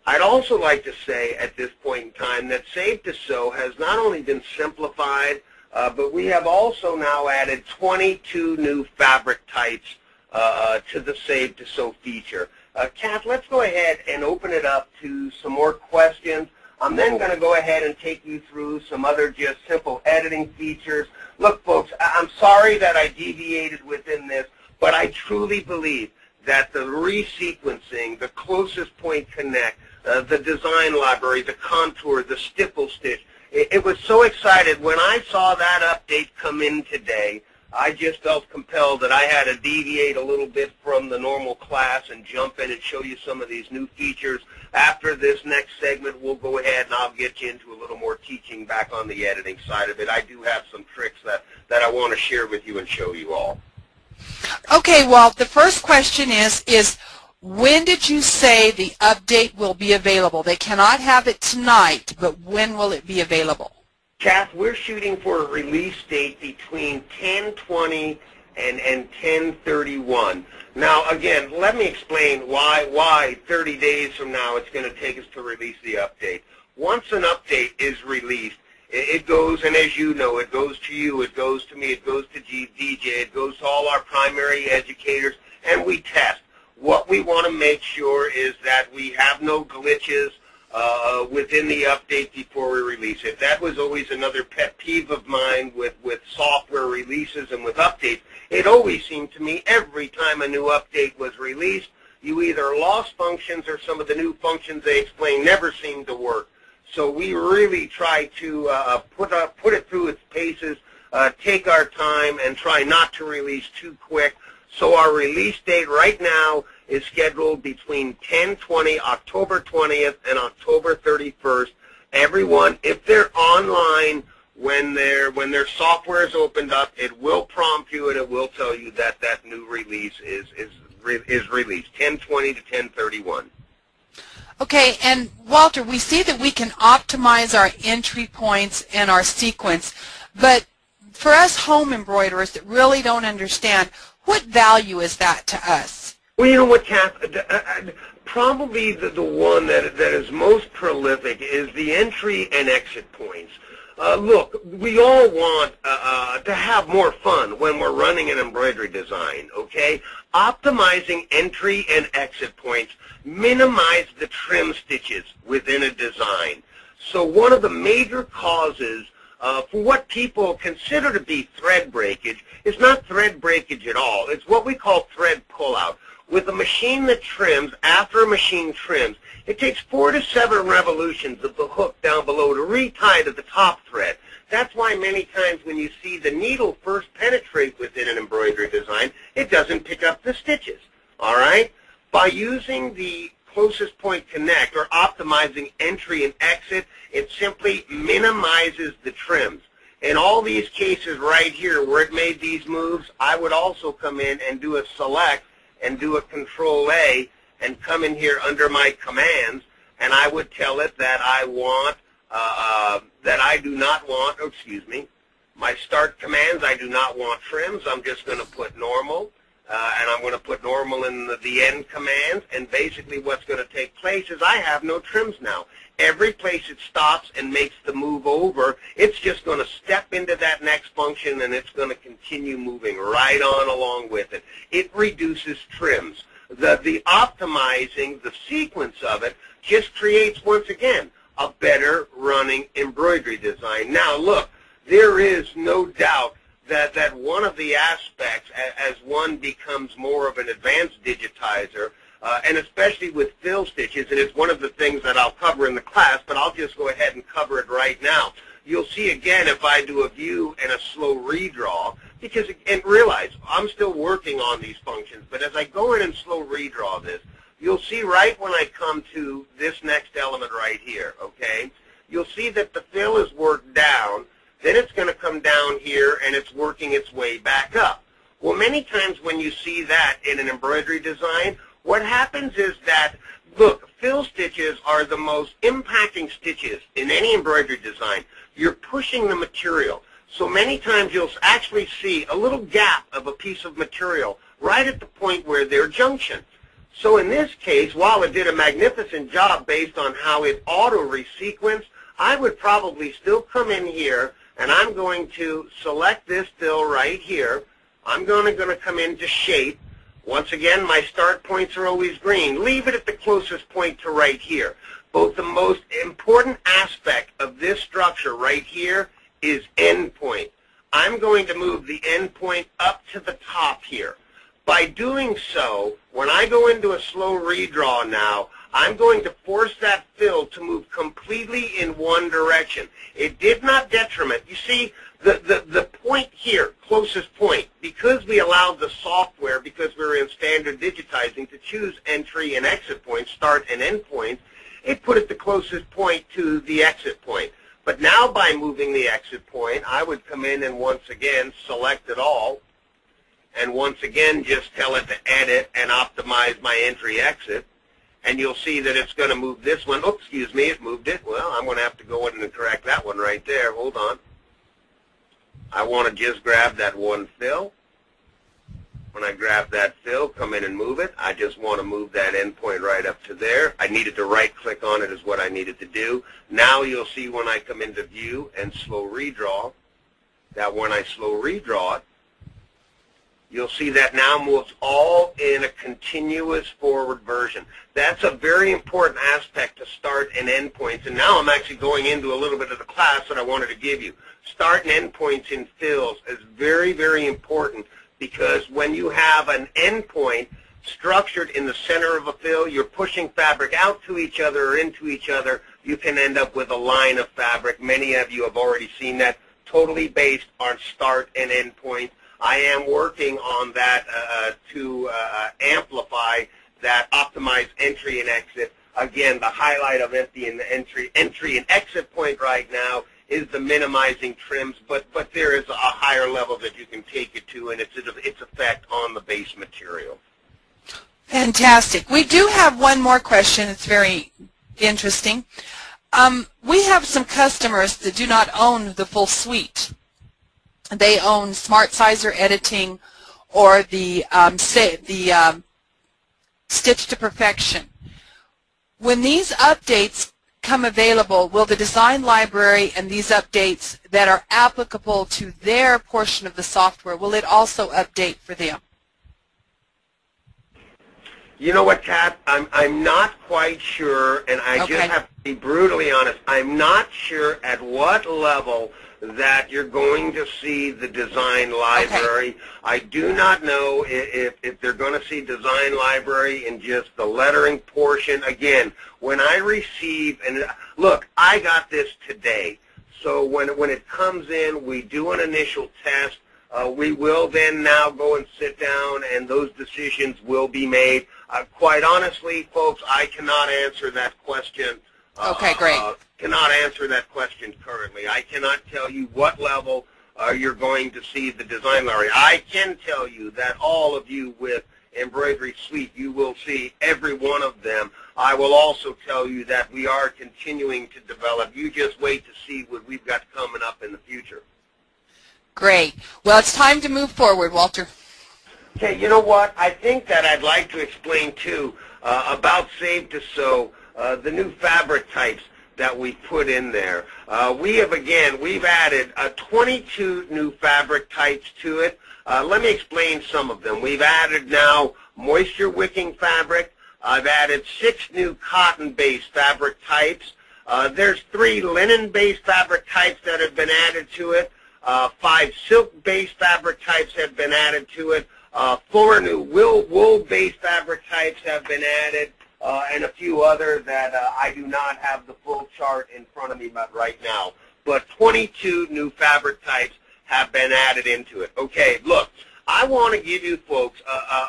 I'd also like to say at this point in time that Save to Sew has not only been simplified, but we have also now added 22 new fabric types to the Save to Sew feature. Kath, let's go ahead and open it up to some more questions. I'm then going to go ahead and take you through some other just simple editing features. Look, folks, I'm sorry that I deviated within this, but I truly believe that the resequencing, the closest point connect, the design library, the contour, the stipple stitch, it was so excited. When I saw that update come in today, I just felt compelled that I had to deviate a little bit from the normal class and jump in and show you some of these new features. After this next segment, we'll go ahead and I'll get you into a little more teaching back on the editing side of it. I do have some tricks that I want to share with you and show you all. Okay, well, the first question is when did you say the update will be available? They cannot have it tonight, but when will it be available? Kath, we're shooting for a release date between 10/20 and 10/31. Now, again, let me explain why 30 days from now it's going to take us to release the update. Once an update is released, it goes, and as you know, it goes to you, it goes to me, it goes to DJ, it goes to all our primary educators, and we test. What we want to make sure is that we have no glitches within the update before we release it. That was always another pet peeve of mine with software releases and with updates. It always seemed to me every time a new update was released, you either lost functions or some of the new functions they explained never seemed to work. So we really try to put it through its paces, take our time, and try not to release too quick. So our release date right now is scheduled between 10/20, October 20th, and October 31st. Everyone, if they're online, when their software is opened up, it will prompt you and it will tell you that that new release is released, 10/20 to 10/31. Okay, and Walter, we see that we can optimize our entry points and our sequence, but for us home embroiderers that really don't understand, what value is that to us? Well, you know what, Kath, probably the one that is most prolific is the entry and exit points. Look, we all want to have more fun when we're running an embroidery design, okay? Optimizing entry and exit points minimize the trim stitches within a design. So one of the major causes for what people consider to be thread breakage is not thread breakage at all. It's what we call thread pullout. With a machine that trims, after a machine trims, it takes 4 to 7 revolutions of the hook down below to retie to the top thread. That's why many times when you see the needle first penetrate within an embroidery design, it doesn't pick up the stitches, all right? By using the closest point connect or optimizing entry and exit, it simply minimizes the trims. In all these cases right here where it made these moves, I would also come in and do a select and do a Control-A and come in here under my commands, and I would tell it that I want, that I do not want, oh, excuse me, my start commands, I do not want trims. I'm just going to put normal, and I'm going to put normal in the end commands, and basically what's going to take place is I have no trims now. Every place it stops and makes the move over, it's just going to step into that next function and it's going to continue moving right on along with it. It reduces trims. The optimizing, the sequence of it, just creates, once again, a better running embroidery design. Now look, there is no doubt that one of the aspects, as one becomes more of an advanced digitizer, and especially with fill stitches, and it's one of the things that I'll cover in the class, but I'll just go ahead and cover it right now. you'll see again if I do a view and a slow redraw, because, and realize I'm still working on these functions, but as I go in and slow redraw this, you'll see right when I come to this next element right here, okay, you'll see that the fill is worked down, then it's going to come down here and it's working its way back up. Well, many times when you see that in an embroidery design, what happens is that, look, fill stitches are the most impacting stitches in any embroidery design. You're pushing the material. So many times you'll actually see a little gap of a piece of material right at the point where they're junction. So in this case, while it did a magnificent job based on how it auto-resequenced, I would probably still come in here and I'm going to select this fill right here. I'm going to come into shape. Once again, my start points are always green. Leave it at the closest point to right here. Both the most important aspect of this structure right here is end point. I'm going to move the end point up to the top here. By doing so, when I go into a slow redraw now, I'm going to force that fill to move completely in one direction. It did not detriment. You see, the point here, closest point, because we allowed the software, because we're in standard digitizing, to choose entry and exit points, start and end points, it put it the closest point to the exit point. But now by moving the exit point, I would come in and once again select it all, and once again just tell it to edit and optimize my entry-exit. And you'll see that it's going to move this one. Oops, excuse me, it moved it. Well, I'm going to have to go in and correct that one right there. Hold on. I want to just grab that one fill. When I grab that fill, come in and move it. I just want to move that endpoint right up to there. I needed to right-click on it is what I needed to do. Now you'll see when I come into view and slow redraw, that when I slow redraw it, you'll see that now moves all in a continuous forward version. That's a very important aspect to start and end points. And now I'm actually going into a little bit of the class that I wanted to give you. Start and end points in fills is very, very important, because when you have an end point structured in the center of a fill, you're pushing fabric out to each other or into each other, you can end up with a line of fabric. Many of you have already seen that, totally based on start and end points. I am working on that to amplify that optimized entry and exit. Again, the highlight of entry and exit point right now is the minimizing trims, but there is a higher level that you can take it to, and its effect on the base material. Fantastic. We do have one more question. It's very interesting. We have some customers that do not own the full suite. They own Smart Sizer editing or the Stitch to Perfection. When these updates come available, will the design library and these updates that are applicable to their portion of the software, will it also update for them? You know what, Kat? I'm not quite sure, and I just have to be brutally honest. I'm not sure at what level that you're going to see the design library. Okay. I do not know if they're going to see design library in just the lettering portion. Again, when I receive, and look, I got this today, so when it comes in, we do an initial test. We will then now go and sit down, and those decisions will be made. Quite honestly, folks, I cannot answer that question. Okay, great. Cannot answer that question currently. I cannot tell you what level you're going to see the design library. I can tell you that all of you with Embroidery Suite, you will see every one of them. I will also tell you that we are continuing to develop. You just wait to see what we've got coming up in the future. Great. Well, it's time to move forward, Walter. Okay, you know what? I think that I'd like to explain, too, about Save to Sew, the new fabric types that we put in there. We've added 22 new fabric types to it. Let me explain some of them. We've added now moisture wicking fabric. I've added 6 new cotton-based fabric types. There's 3 linen-based fabric types that have been added to it. 5 silk-based fabric types have been added to it. 4 new wool-based fabric types have been added, and a few other that I do not have the full chart in front of me right now. but 22 new fabric types have been added into it. Okay, look, I want to give you folks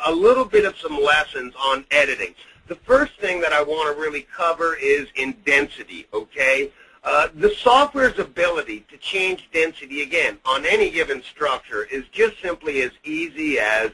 a little bit of some lessons on editing. The first thing that I want to really cover is in density, okay? The software's ability to change density, again, on any given structure is just simply as easy as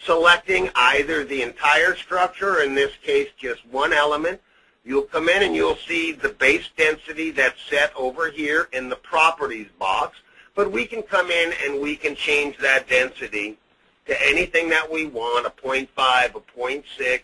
selecting either the entire structure, or in this case just one element. You'll come in and you'll see the base density that's set over here in the properties box, but we can come in and we can change that density to anything that we want, a 0.5, a 0.6,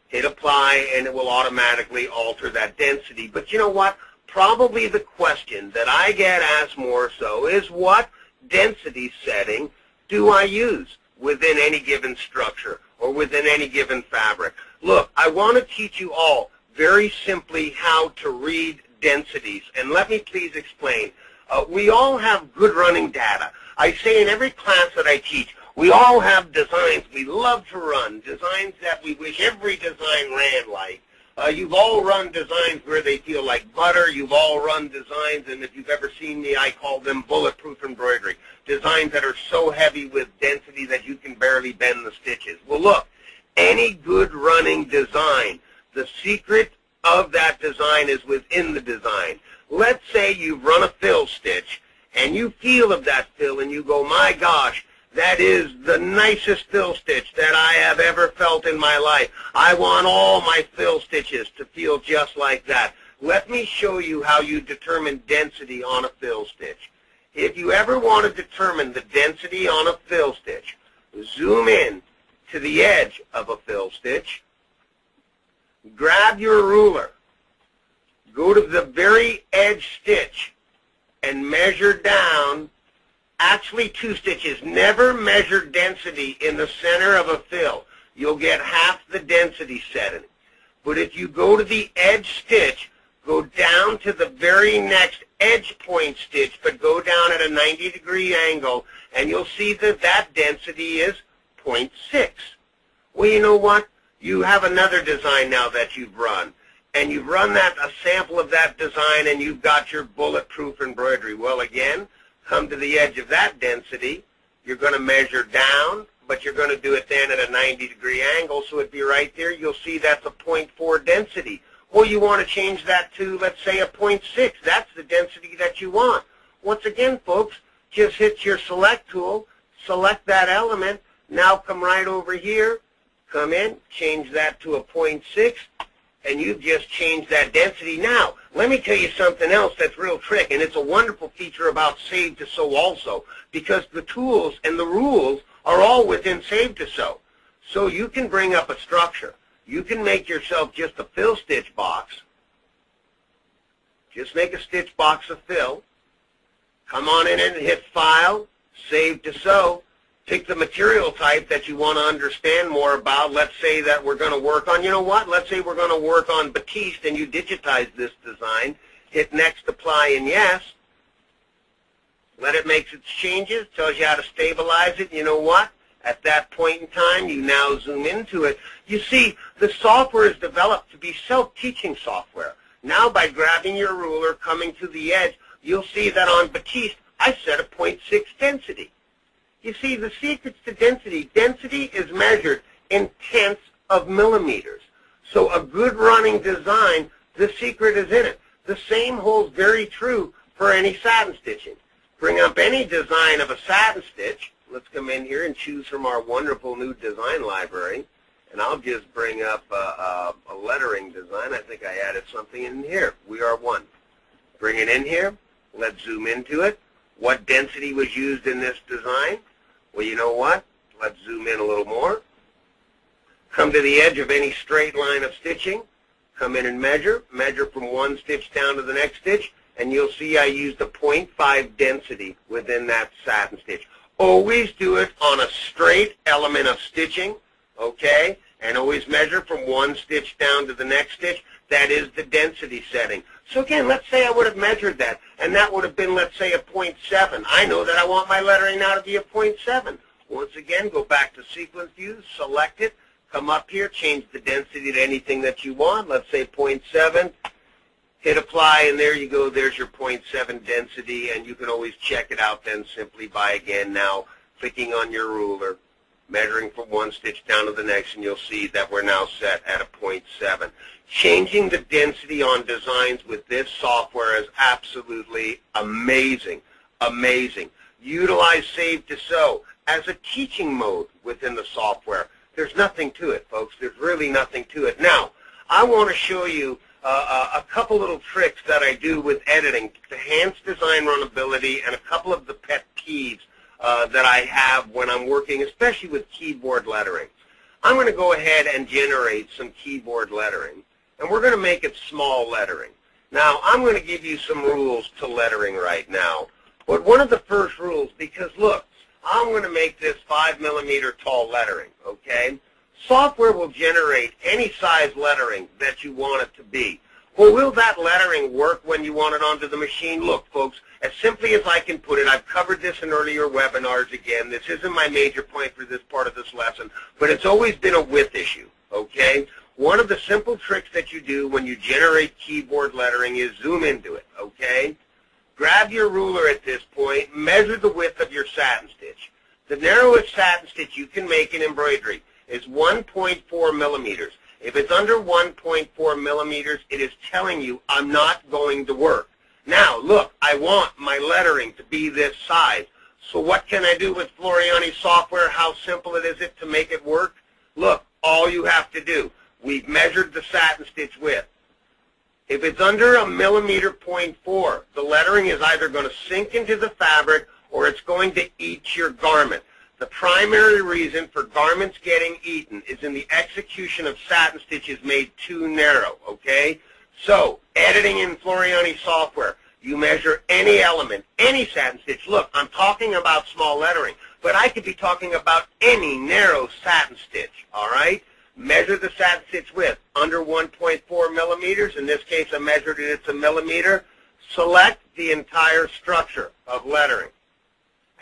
hit apply, and it will automatically alter that density. But you know what? Probably the question that I get asked more so is, what density setting do I use within any given structure or within any given fabric? Look, I want to teach you all very simply how to read densities, and let me please explain. We all have good running data. I say in every class that I teach, we all have designs we love to run, designs that we wish every design ran like. You've all run designs where they feel like butter. You've all run designs, and if you've ever seen me, I call them bulletproof embroidery, designs that are so heavy with density that you can barely bend the stitches. Well, look, any good running design, the secret of that design is within the design. Let's say you've run a fill stitch, and you feel of that fill, and you go, my gosh, that is the nicest fill stitch that I have ever felt in my life. I want all my fill stitches to feel just like that. Let me show you how you determine density on a fill stitch. If you ever want to determine the density on a fill stitch, zoom in to the edge of a fill stitch, grab your ruler, go to the very edge stitch, and measure down. Actually, 2 stitches. Never measure density in the center of a fill. You'll get half the density setting. But if you go to the edge stitch, go down to the very next edge point stitch, but go down at a 90-degree angle, and you'll see that that density is 0.6. Well, you know what? You have another design now that you've run, and you've run a sample of that design, and you've got your bulletproof embroidery. Well, again, come to the edge of that density, you're going to measure down, but you're going to do it then at a 90-degree angle, so it'd be right there. You'll see that's a 0.4 density. Well, you want to change that to, let's say, a 0.6. That's the density that you want. Once again, folks, just hit your select tool, select that element, now come right over here, come in, change that to a 0.6, and you've just changed that density. Now, let me tell you something else that's real trick, and it's a wonderful feature about Save to Sew also, because the tools and the rules are all within Save to Sew. So you can bring up a structure. You can make yourself just a fill stitch box. Just make a stitch box of fill. Come on in and hit File, Save to Sew. Pick the material type that you want to understand more about. Let's say that we're going to work on, you know what, let's say we're going to work on batiste, and you digitize this design. Hit Next, Apply, and Yes. Let it make its changes, tells you how to stabilize it. You know what? At that point in time, you now zoom into it. You see, the software is developed to be self-teaching software. Now, by grabbing your ruler, coming to the edge, you'll see that on batiste, I set a 0.6 density. You see, the secret's to density. Density is measured in tenths of millimeters. So a good running design, the secret is in it. The same holds very true for any satin stitching. Bring up any design of a satin stitch. Let's come in here and choose from our wonderful new design library. And I'll just bring up a lettering design. I think I added something in here. We are one. Bring it in here. Let's zoom into it. What density was used in this design? Well, you know what? Let's zoom in a little more. Come to the edge of any straight line of stitching. Come in and measure. Measure from one stitch down to the next stitch. And you'll see I used a 0.5 density within that satin stitch. Always do it on a straight element of stitching, okay? And always measure from one stitch down to the next stitch. That is the density setting. So again, let's say I would have measured that, and that would have been, let's say, a 0.7. I know that I want my lettering now to be a 0.7. Once again, go back to Sequence View, select it, come up here, change the density to anything that you want. Let's say 0.7, hit apply, and there you go. There's your 0.7 density, and you can always check it out then simply by, again, now clicking on your ruler, measuring from one stitch down to the next, and you'll see that we're now set at a 0.7. Changing the density on designs with this software is absolutely amazing, amazing. Utilize Save to Sew as a teaching mode within the software. There's nothing to it, folks. There's really nothing to it. Now, I want to show you a couple little tricks that I do with editing to enhance design runnability, and a couple of the pet peeves that I have when I'm working, especially with keyboard lettering. I'm going to go ahead and generate some keyboard lettering, and we're going to make it small lettering. Now, I'm going to give you some rules to lettering right now. But one of the first rules, because look, I'm going to make this 5mm tall lettering, okay? Software will generate any size lettering that you want it to be. Well, will that lettering work when you want it onto the machine? Look, folks, as simply as I can put it, I've covered this in earlier webinars again. This isn't my major point for this part of this lesson, but it's always been a width issue, okay? One of the simple tricks that you do when you generate keyboard lettering is zoom into it, okay? Grab your ruler at this point, measure the width of your satin stitch. The narrowest satin stitch you can make in embroidery is 1.4 millimeters. If it's under 1.4 millimeters, it is telling you I'm not going to work. Now, look, I want my lettering to be this size. So what can I do with Floriani software? How simple is it to make it work? Look, all you have to do, we've measured the satin stitch width. If it's under 1.4, the lettering is either going to sink into the fabric or it's going to eat your garment. The primary reason for garments getting eaten is in the execution of satin stitches made too narrow, okay? So, editing in Floriani software, you measure any element, any satin stitch. Look, I'm talking about small lettering, but I could be talking about any narrow satin stitch, all right? Measure the satin stitch width, under 1.4 millimeters. In this case, I measured it, it's a millimeter. Select the entire structure of lettering.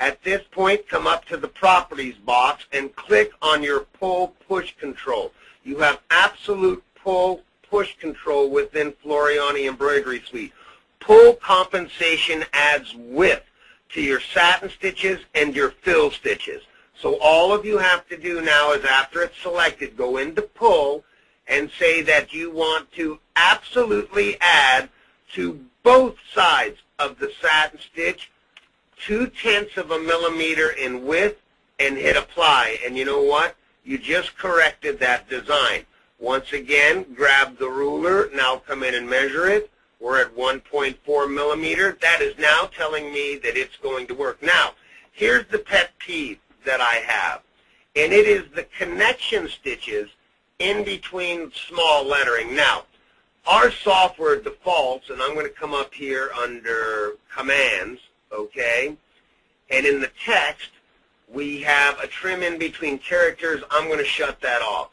At this point, come up to the Properties box and click on your Pull-Push control. You have absolute pull-push control within Floriani Embroidery Suite. Pull compensation adds width to your satin stitches and your fill stitches. So all of you have to do now is, after it's selected, go into Pull and say that you want to absolutely add to both sides of the satin stitch 0.2 of a millimeter in width, and hit apply. And you know what? You just corrected that design. Once again, grab the ruler. Now come in and measure it. We're at 1.4 millimeter. That is now telling me that it's going to work. Now, here's the pet peeve that I have, and it is the connection stitches in between small lettering. Now, our software defaults, and I'm going to come up here under Commands, okay, and in the text, we have a trim in between characters. I'm going to shut that off,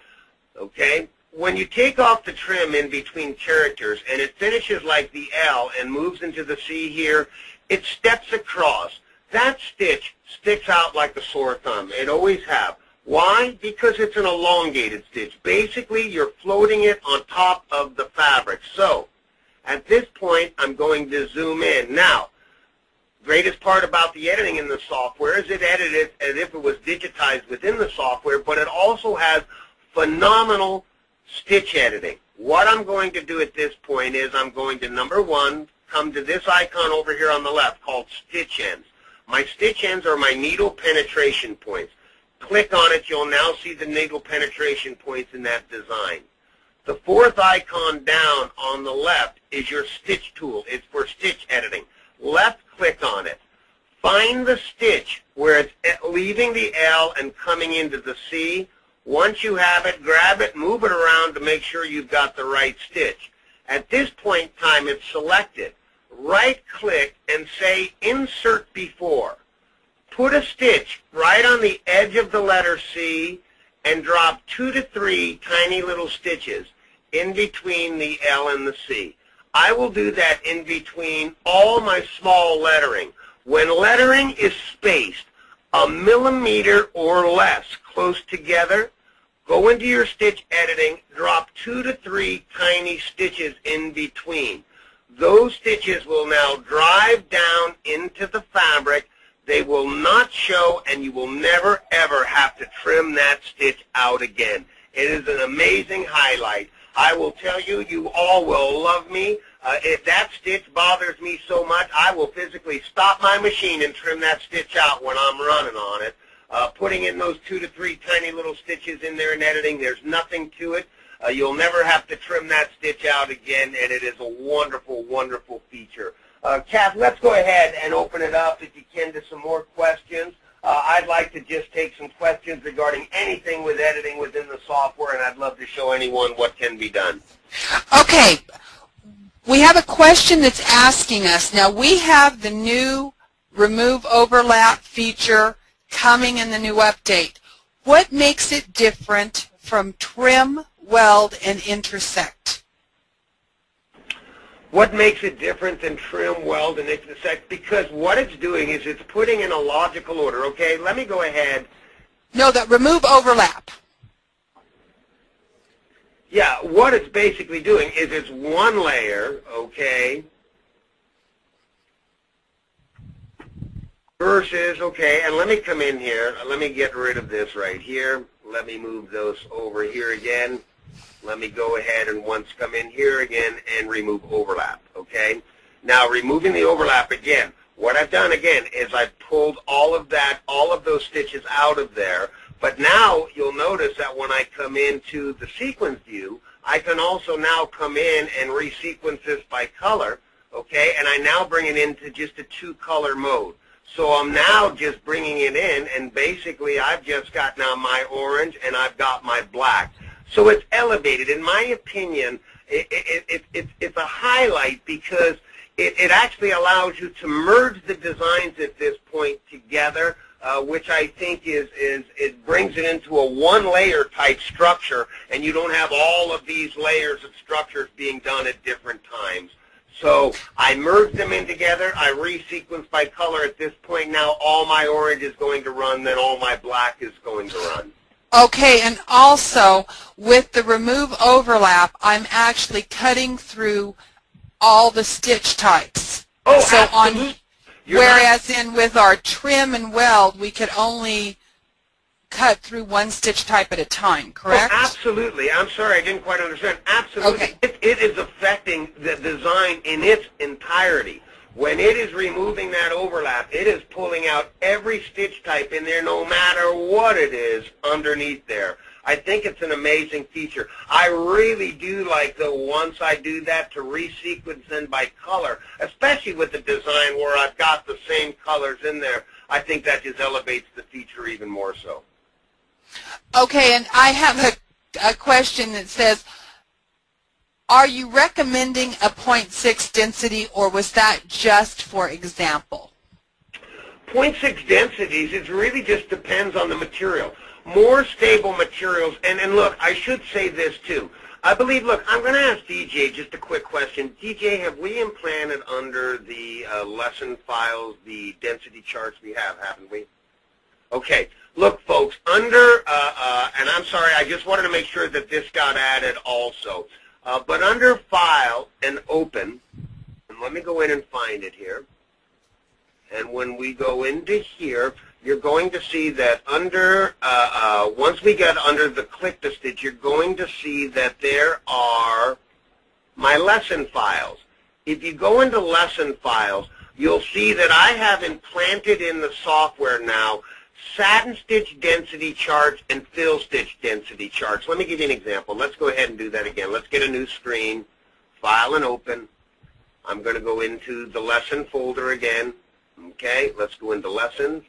okay? When you take off the trim in between characters and it finishes like the L and moves into the C here, it steps across. That stitch sticks out like a sore thumb. It always have. Why? Because it's an elongated stitch. Basically, you're floating it on top of the fabric. So, at this point, I'm going to zoom in. Now, greatest part about the editing in the software is it edited as if it was digitized within the software, but it also has phenomenal stitch editing. What I'm going to do at this point is I'm going to, number one, come to this icon over here on the left called Stitch Ends. My stitch ends are my needle penetration points. Click on it, you'll now see the needle penetration points in that design. The fourth icon down on the left is your stitch tool. It's for stitch editing. Left click on it. Find the stitch where it's leaving the L and coming into the C. Once you have it, grab it, move it around to make sure you've got the right stitch. At this point in time, it's selected. Right-click and say Insert Before. Put a stitch right on the edge of the letter C and drop 2 to 3 tiny little stitches in between the L and the C. I will do that in between all my small lettering. When lettering is spaced a millimeter or less close together, go into your stitch editing, drop 2 to 3 tiny stitches in between. those stitches will now drive down into the fabric. They will not show, and you will never, ever have to trim that stitch out again. It is an amazing highlight. I will tell you, you all will love me. If that stitch bothers me so much, I will physically stop my machine and trim that stitch out when I'm running on it. Putting in those 2 to 3 tiny little stitches in there in editing, there's nothing to it. You'll never have to trim that stitch out again, and it is a wonderful, wonderful feature. Kath, let's go ahead and open it up, if you can, to some more questions. I'd like to just take some questions regarding anything with editing within the software, and I'd love to show anyone what can be done. Okay. We have a question that's asking us, now we have the new remove overlap feature coming in the new update. What makes it different from trim, weld, and intersect? What makes it different than trim, weld, and intersect? Because what it's doing is it's putting in a logical order. Okay, let me go ahead. No, that remove overlap. Yeah, what it's basically doing is it's one layer, okay, versus, okay, and let me come in here. Let me get rid of this right here. Let me move those over here again. Let me go ahead and once come in here again and remove overlap, okay? Now, removing the overlap again, what I've done again is I've pulled all of those stitches out of there. But now you'll notice that when I come into the sequence view, I can also now come in and resequence this by color, okay? And I now bring it into just a 2-color mode. So I'm now just bringing it in, and basically I've just got now my orange and I've got my black. So it's elevated. In my opinion, it's a highlight because it actually allows you to merge the designs at this point together. Which I think it brings it into a one-layer type structure, and you don't have all of these layers of structures being done at different times. So I merged them in together. I resequenced by color. At this point now, all my orange is going to run, then all my black is going to run. Okay, and also with the remove overlap, I'm actually cutting through all the stitch types. Oh, so absolutely. Whereas with our trim and weld, we could only cut through one stitch type at a time, correct? Oh, absolutely. I'm sorry, I didn't quite understand. Absolutely. Okay. It is affecting the design in its entirety. When it is removing that overlap, it is pulling out every stitch type in there, no matter what it is underneath there. I think it's an amazing feature. I really do like, though, once I do that, to resequence in by color, especially with the design where I've got the same colors in there. I think that just elevates the feature even more so. Okay, and I have a question that says, are you recommending a 0.6 density, or was that just for example? 0.6 densities, it really just depends on the material. More stable materials, and look, I should say this too. I believe, look, I'm going to ask DJ just a quick question. DJ, have we implanted under the lesson files the density charts we have, haven't we? Okay. Look, folks, under, and I'm sorry, I just wanted to make sure that this got added also. But under File and Open, and let me go in and find it here. And when we go into here, you're going to see that under, once we get under the click to stitch, you're going to see that there are my lesson files. If you go into lesson files, you'll see that I have implanted in the software now satin stitch density charts and fill stitch density charts. Let me give you an example. Let's go ahead and do that again. Let's get a new screen, File and Open. I'm going to go into the lesson folder again. Okay, let's go into lessons.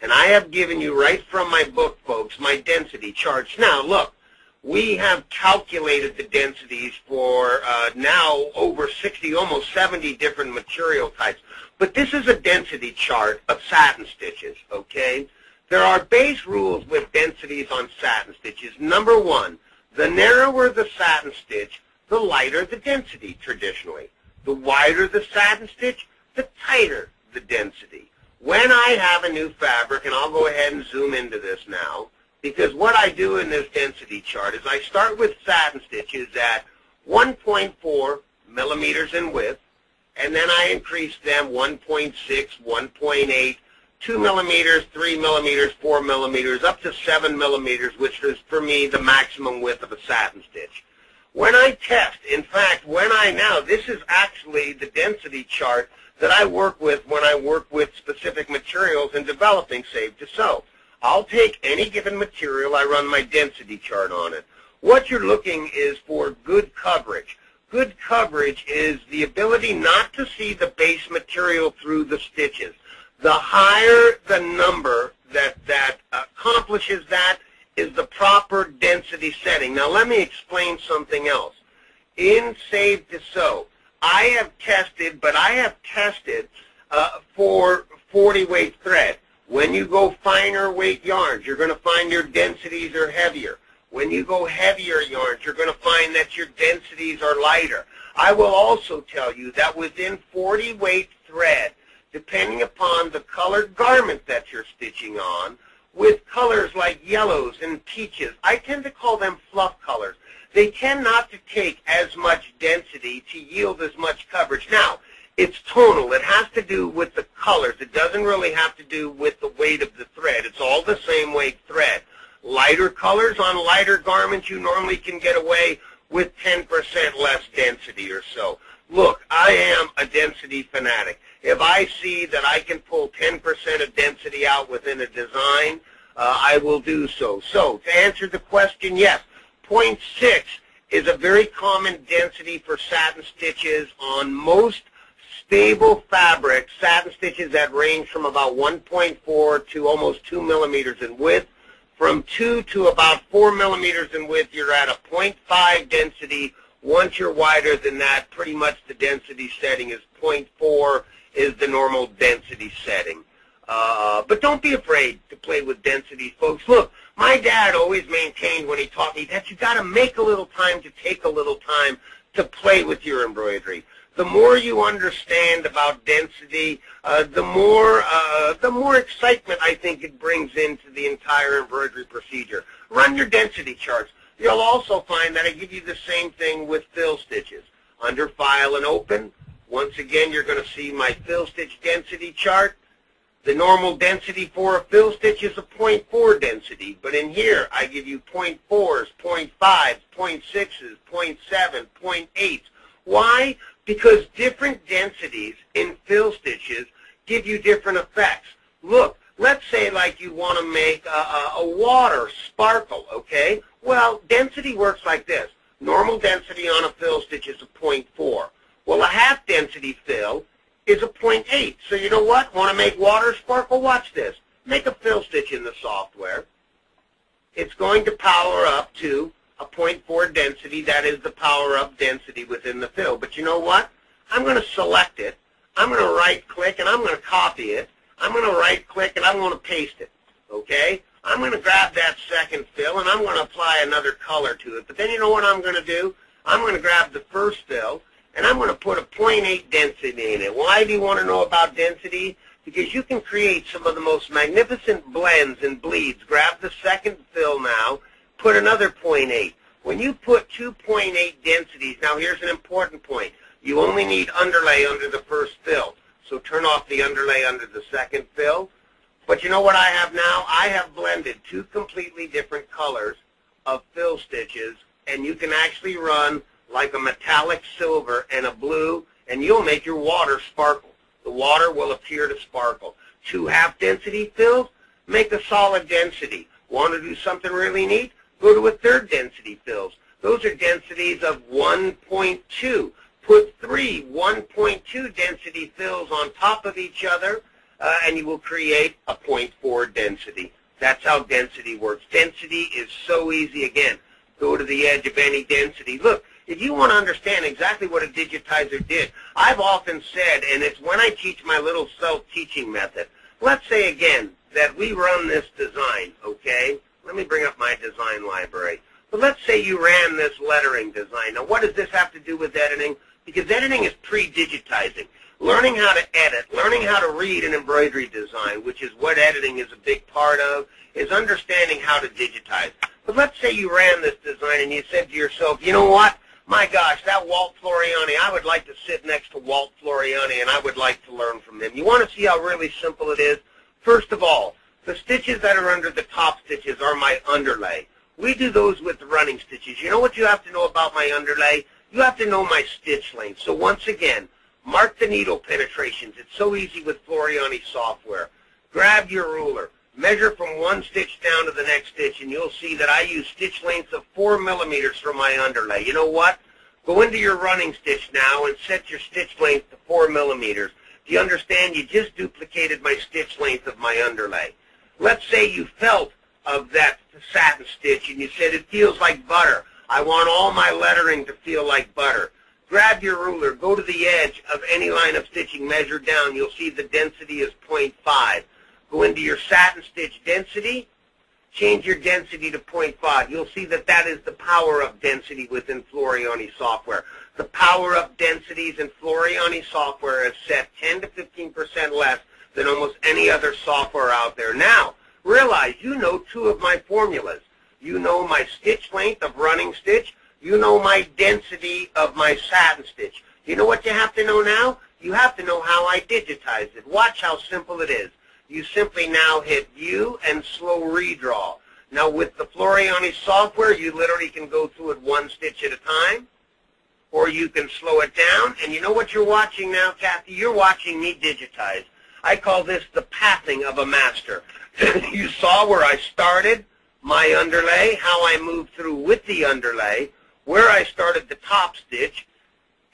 And I have given you right from my book, folks, my density charts. Now, look, we have calculated the densities for now over 60, almost 70 different material types. But this is a density chart of satin stitches, okay? There are base rules with densities on satin stitches. Number one, the narrower the satin stitch, the lighter the density traditionally. The wider the satin stitch, the tighter the density. When I have a new fabric, and I'll go ahead and zoom into this now, because what I do in this density chart is I start with satin stitches at 1.4 millimeters in width, and then I increased them 1.6, 1.8, 2 millimeters, 3 millimeters, 4 millimeters, up to 7 millimeters, which is, for me, the maximum width of a satin stitch. When I test, in fact, this is actually the density chart that I work with when I work with specific materials in developing Save to Sew. I'll take any given material, I run my density chart on it. What you're looking is for good coverage. Good coverage is the ability not to see the base material through the stitches. The higher the number that accomplishes that is the proper density setting. Now let me explain something else. In Save to Sew, I have tested for 40 weight thread. When you go finer weight yarns, you're going to find your densities are heavier. When you go heavier yarns, you're going to find that your densities are lighter. I will also tell you that within 40 weight thread, depending upon the colored garment that you're stitching on, with colors like yellows and peaches, I tend to call them fluff colors. They tend not to take as much density to yield as much coverage. Now, it's tonal. It has to do with the colors. It doesn't really have to do with the weight of the thread. It's all the same weight thread. Lighter colors on lighter garments, you normally can get away with 10% less density or so. Look, I am a density fanatic. If I see that I can pull 10% of density out within a design, I will do so. So, to answer the question, yes, 0.6 is a very common density for satin stitches on most stable fabrics, satin stitches that range from about 1.4 to almost 2 millimeters in width. From 2 to about 4 millimeters in width, you're at a 0.5 density. Once you're wider than that, pretty much the density setting is 0.4 is the normal density setting. But don't be afraid to play with density, folks. Look, my dad always maintained when he taught me that you got to make a little time to take a little time to play with your embroidery. The more you understand about density, the more excitement I think it brings into the entire embroidery procedure. Run your density charts. You'll also find that I give you the same thing with fill stitches. Under File and Open, once again, you're going to see my fill stitch density chart. The normal density for a fill stitch is a 0.4 density, but in here I give you 0.4s, 0.5s, 0.6s, 0.7, 0.8s. Why? Because different densities in fill stitches give you different effects. Look, let's say like you want to make a water sparkle, okay? Well, density works like this. Normal density on a fill stitch is a 0.4. Well, a half density fill is a 0.8. So you know what? Want to make water sparkle? Watch this. Make a fill stitch in the software. It's going to power up to a 0.4 density. That is the power up density within the fill. But you know what? I'm going to select it. I'm going to right click and I'm going to copy it. I'm going to right click and I'm going to paste it. Okay? I'm going to grab that second fill and I'm going to apply another color to it. But then you know what I'm going to do? I'm going to grab the first fill and I'm going to put a 0.8 density in it. Why do you want to know about density? Because you can create some of the most magnificent blends and bleeds. Grab the second fill now, put another 0.8. When you put 2.8 densities, now here's an important point. You only need underlay under the first fill. So turn off the underlay under the second fill. But you know what I have now? I have blended two completely different colors of fill stitches, and you can actually run like a metallic silver and a blue, and you'll make your water sparkle. The water will appear to sparkle. Two half-density fills, make a solid density. Want to do something really neat? Go to a third density fills. Those are densities of 1.2. Put three 1.2 density fills on top of each other, and you will create a 0.4 density. That's how density works. Density is so easy. Again, go to the edge of any density. Look, if you want to understand exactly what a digitizer did, I've often said, and it's when I teach my little self-teaching method, let's say again that we run this design, okay? Let me bring up my design library. But let's say you ran this lettering design. Now, what does this have to do with editing? Because editing is pre-digitizing. Learning how to edit, learning how to read an embroidery design, which is what editing is a big part of, is understanding how to digitize. But let's say you ran this design and you said to yourself, you know what? my gosh, that Walt Floriani, I would like to sit next to Walt Floriani and I would like to learn from him. You want to see how really simple it is? First of all, the stitches that are under the top stitches are my underlay. We do those with the running stitches. You know what you have to know about my underlay? You have to know my stitch length. So once again, mark the needle penetrations. It's so easy with Floriani software. Grab your ruler. Measure from one stitch down to the next stitch, and you'll see that I use stitch lengths of 4 millimeters for my underlay. You know what? Go into your running stitch now and set your stitch length to 4 millimeters. Do you understand? You just duplicated my stitch length of my underlay. Let's say you felt of that satin stitch and you said it feels like butter. I want all my lettering to feel like butter. Grab your ruler, go to the edge of any line of stitching, measure down. You'll see the density is 0.5. Go into your satin stitch density, change your density to 0.5. You'll see that that is the power up density within Floriani software. The power up densities in Floriani software is set 10 to 15% less than almost any other software out there. Now, realize you know two of my formulas. You know my stitch length of running stitch. You know my density of my satin stitch. You know what you have to know now? You have to know how I digitized it. Watch how simple it is. You simply now hit View and Slow Redraw. Now with the Floriani software, you literally can go through it one stitch at a time, or you can slow it down. And you know what you're watching now, Kathy? You're watching me digitize. I call this the pathing of a master. You saw where I started my underlay, how I moved through with the underlay, where I started the top stitch,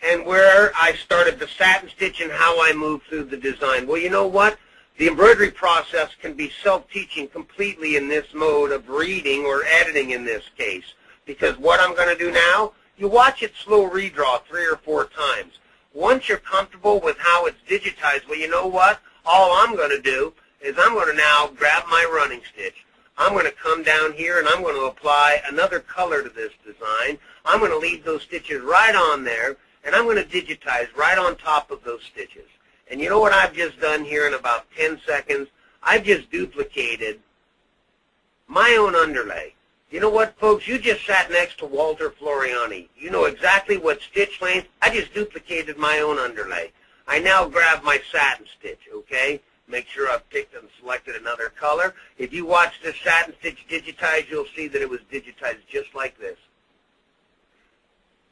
and where I started the satin stitch and how I moved through the design. Well, you know what? The embroidery process can be self-teaching completely in this mode of reading or editing in this case. Because what I'm going to do now, you watch it slow redraw 3 or 4 times. Once you're comfortable with how it's digitized, well, you know what? All I'm going to do is I'm going to now grab my running stitch. I'm going to come down here and I'm going to apply another color to this design. I'm going to leave those stitches right on there, and I'm going to digitize right on top of those stitches. And you know what I've just done here in about 10 seconds? I've just duplicated my own underlay. You know what, folks? You just sat next to Walter Floriani. You know exactly what stitch length. I just duplicated my own underlay. I now grab my satin stitch, okay? Make sure I've picked and selected another color. If you watch this satin stitch digitize, you'll see that it was digitized just like this.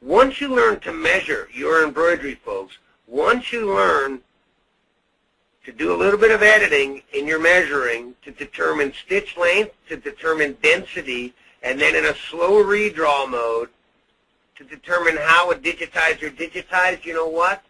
Once you learn to measure your embroidery, folks, once you learn to do a little bit of editing in your measuring to determine stitch length, to determine density, and then in a slow redraw mode to determine how a digitizer digitized, you know what?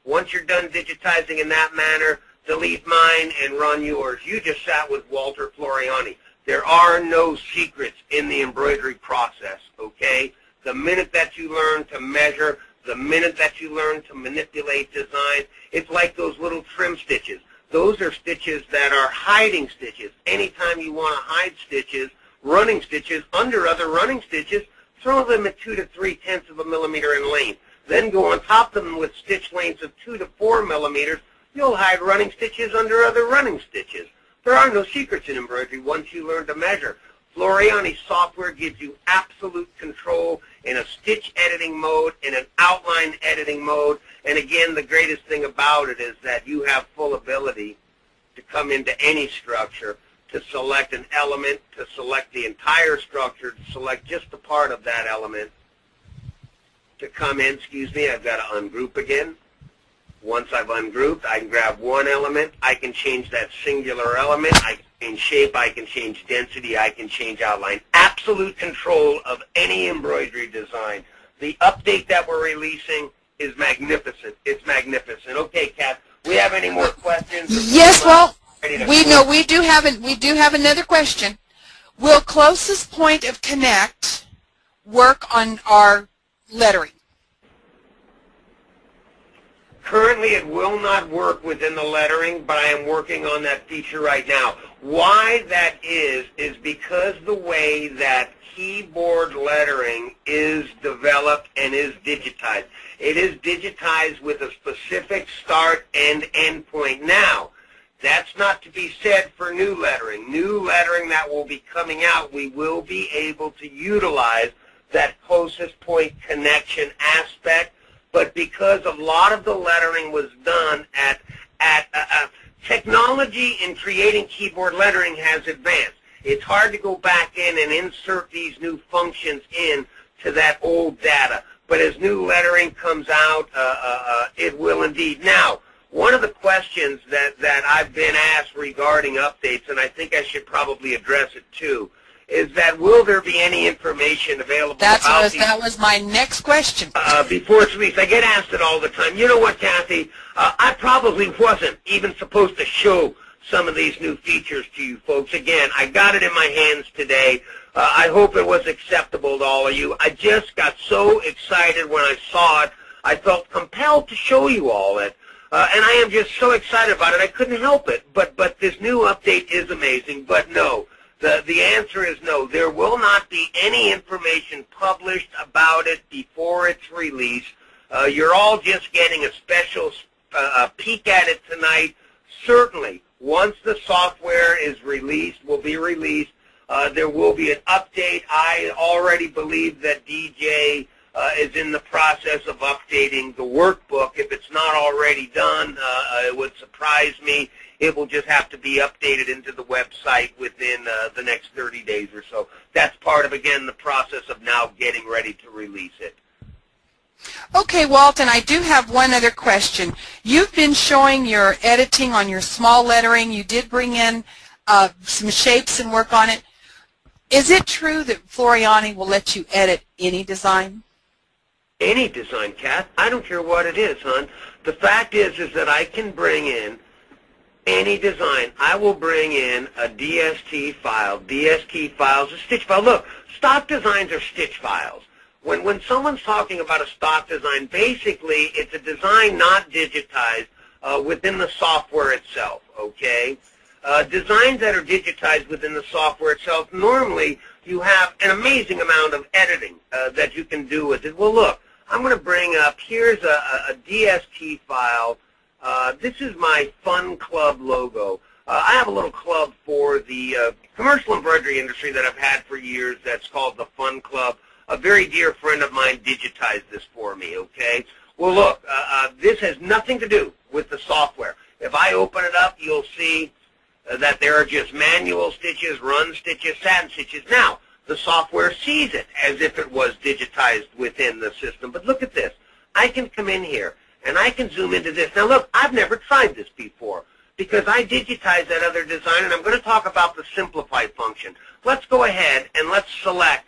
Once you're done digitizing in that manner, delete mine and run yours. You just sat with Walter Floriani. There are no secrets in the embroidery process, okay? The minute that you learn to measure, the minute that you learn to manipulate design, it's like those little trim stitches. Those are stitches that are hiding stitches. Anytime you want to hide stitches, running stitches, under other running stitches, throw them at 2 to 3/10 of a millimeter in length. Then go on top of them with stitch lengths of 2 to 4 millimeters. You'll hide running stitches under other running stitches. There are no secrets in embroidery once you learn to measure. Floriani software gives you absolute control in a stitch editing mode, in an outline editing mode, and again, the greatest thing about it is that you have full ability to come into any structure, to select an element, to select the entire structure, to select just a part of that element, to come in, I've got to ungroup again. Once I've ungrouped, I can grab one element, I can change that singular element, I can change shape, I can change density, I can change outline. Absolute control of any embroidery design. The update that we're releasing is magnificent. It's magnificent. Okay, Kat, we have any more questions? Yes, well, we do have another question. Will closest point of connect work on our lettering? Currently, it will not work within the lettering, but I am working on that feature right now. Why that is because the way that keyboard lettering is developed and is digitized. It is digitized with a specific start and end point. Now, that's not to be said for new lettering. New lettering that will be coming out, we will be able to utilize that closest point connection aspect, but because a lot of the lettering was done at technology in creating keyboard lettering has advanced. It's hard to go back in and insert these new functions in to that old data. But as new lettering comes out, it will indeed. Now, one of the questions that I've been asked regarding updates, and I think I should probably address it too, is that will there be any information available about these? That was my next question. Before it's released. I get asked it all the time. You know what, Kathy? I probably wasn't even supposed to show some of these new features to you folks. Again, I got it in my hands today. I hope it was acceptable to all of you. I just got so excited when I saw it. I felt compelled to show you all it. And I am just so excited about it. I couldn't help it. But this new update is amazing. But no, the answer is no. There will not be any information published about it before it's released. You're all just getting a special peek at it tonight. Certainly, once the software is released, will be released, there will be an update. I already believe that DJ is in the process of updating the workbook. If it's not already done, it would surprise me. It will just have to be updated into the website within the next 30 days or so. That's part of, again, the process of now getting ready to release it. Okay, Walton, I do have one other question. You've been showing your editing on your small lettering. You did bring in some shapes and work on it. Is it true that Floriani will let you edit any design? Any design, Kath. I don't care what it is, hon. The fact is that I can bring in any design. I will bring in a DST file. DST file is a stitch file. Look, stock designs are stitch files. When someone's talking about a stock design, basically it's a design not digitized within the software itself, okay? Designs that are digitized within the software itself, normally you have an amazing amount of editing that you can do with it. Well, look, I'm going to bring up, here's a DST file. This is my Fun Club logo. I have a little club for the commercial embroidery industry that I've had for years that's called the Fun Club. A very dear friend of mine digitized this for me, okay? Well, look, this has nothing to do with the software. If I open it up, you'll see that there are just manual stitches, run stitches, satin stitches. Now, the software sees it as if it was digitized within the system. But look at this. I can come in here, and I can zoom into this. Now, look, I've never tried this before because I digitized that other design, and I'm going to talk about the simplify function. Let's go ahead and let's select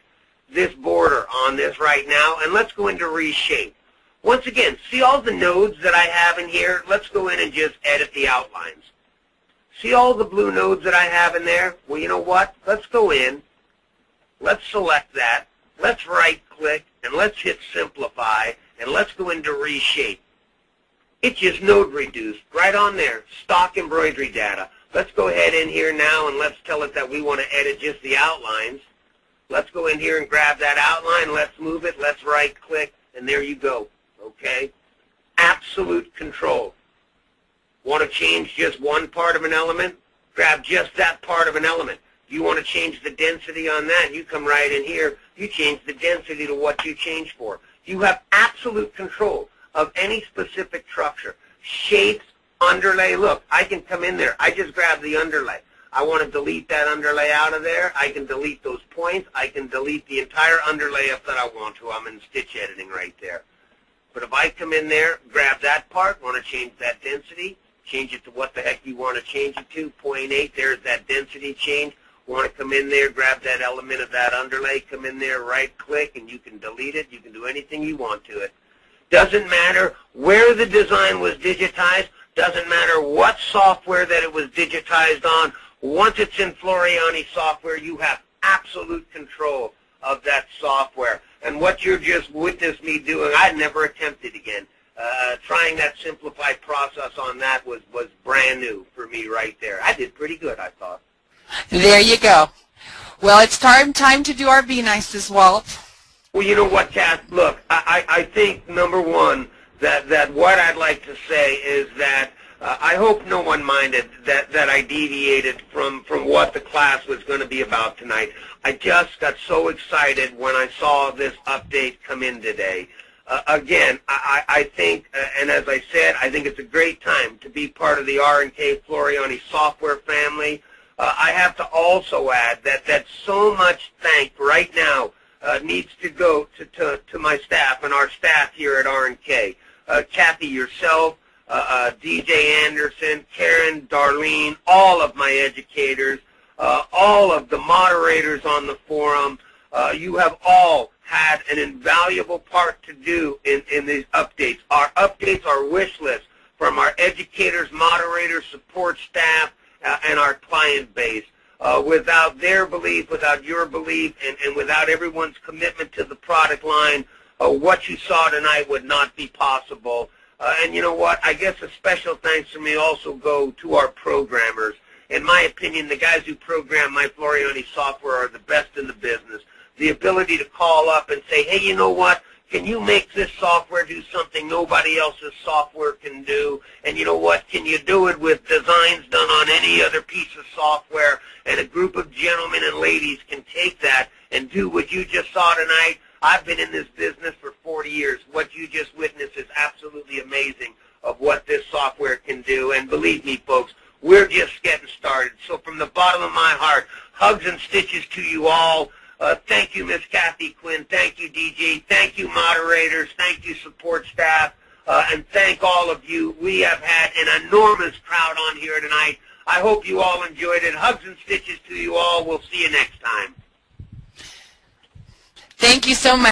this border on this right now, and let's go into reshape. Once again, see all the nodes that I have in here? Let's go in and just edit the outlines. See all the blue nodes that I have in there? Well, you know what? Let's go in. Let's select that. Let's right-click, and let's hit Simplify, and let's go into Reshape. It's just node reduced right on there, stock embroidery data. Let's go ahead in here now, and let's tell it that we want to edit just the outlines. Let's go in here and grab that outline. Let's move it. Let's right-click, and there you go, okay? Absolute control. Want to change just one part of an element? Grab just that part of an element. You want to change the density on that? You come right in here. You change the density to what you change for. You have absolute control of any specific structure. Shapes, underlay. Look, I can come in there. I just grab the underlay. I want to delete that underlay out of there. I can delete those points. I can delete the entire underlay if that I want to. I'm in stitch editing right there. But if I come in there, grab that part, want to change that density, change it to what the heck you want to change it to, 0.8, there's that density change. Want to come in there, grab that element of that underlay, come in there, right-click, and you can delete it. You can do anything you want to it. Doesn't matter where the design was digitized. Doesn't matter what software that it was digitized on. Once it's in Floriani software, you have absolute control of that software. And what you're just witnessed me doing, I'd never attempted again. Trying that simplified process on that was brand new for me right there. I did pretty good, I thought. There you go. Well, it's time to do our Be Nices, Walt. Well, you know what, Kath? Look, I think, number one, that what I'd like to say is that I hope no one minded that I deviated from what the class was going to be about tonight. I just got so excited when I saw this update come in today. Again, I think, and as I said, I think it's a great time to be part of the R&K Floriani software family. I have to also add that so much thank right now needs to go to my staff and our staff here at R&K. Kathy, yourself, DJ Anderson, Karen, Darlene, all of my educators, all of the moderators on the forum, you have all had an invaluable part to do in these updates. Our updates are wish lists from our educators, moderators, support staff, and our client base. Without their belief, without your belief, and without everyone's commitment to the product line, what you saw tonight would not be possible. And you know what? I guess a special thanks from me also go to our programmers. In my opinion, the guys who program my Floriani software are the best in the business. The ability to call up and say, hey, you know what? Can you make this software do something nobody else's software can do? And you know what? Can you do it with designs done on any other piece of software? And a group of gentlemen and ladies can take that and do what you just saw tonight. I've been in this business for 40 years. What you just witnessed is absolutely amazing of what this software can do. And believe me, folks, we're just getting started. So from the bottom of my heart, hugs and stitches to you all. Thank you, Miss Kathy Quinn. Thank you, DJ. Thank you, moderators. Thank you, support staff. And thank all of you. We have had an enormous crowd on here tonight. I hope you all enjoyed it. Hugs and stitches to you all. We'll see you next time. Thank you so much.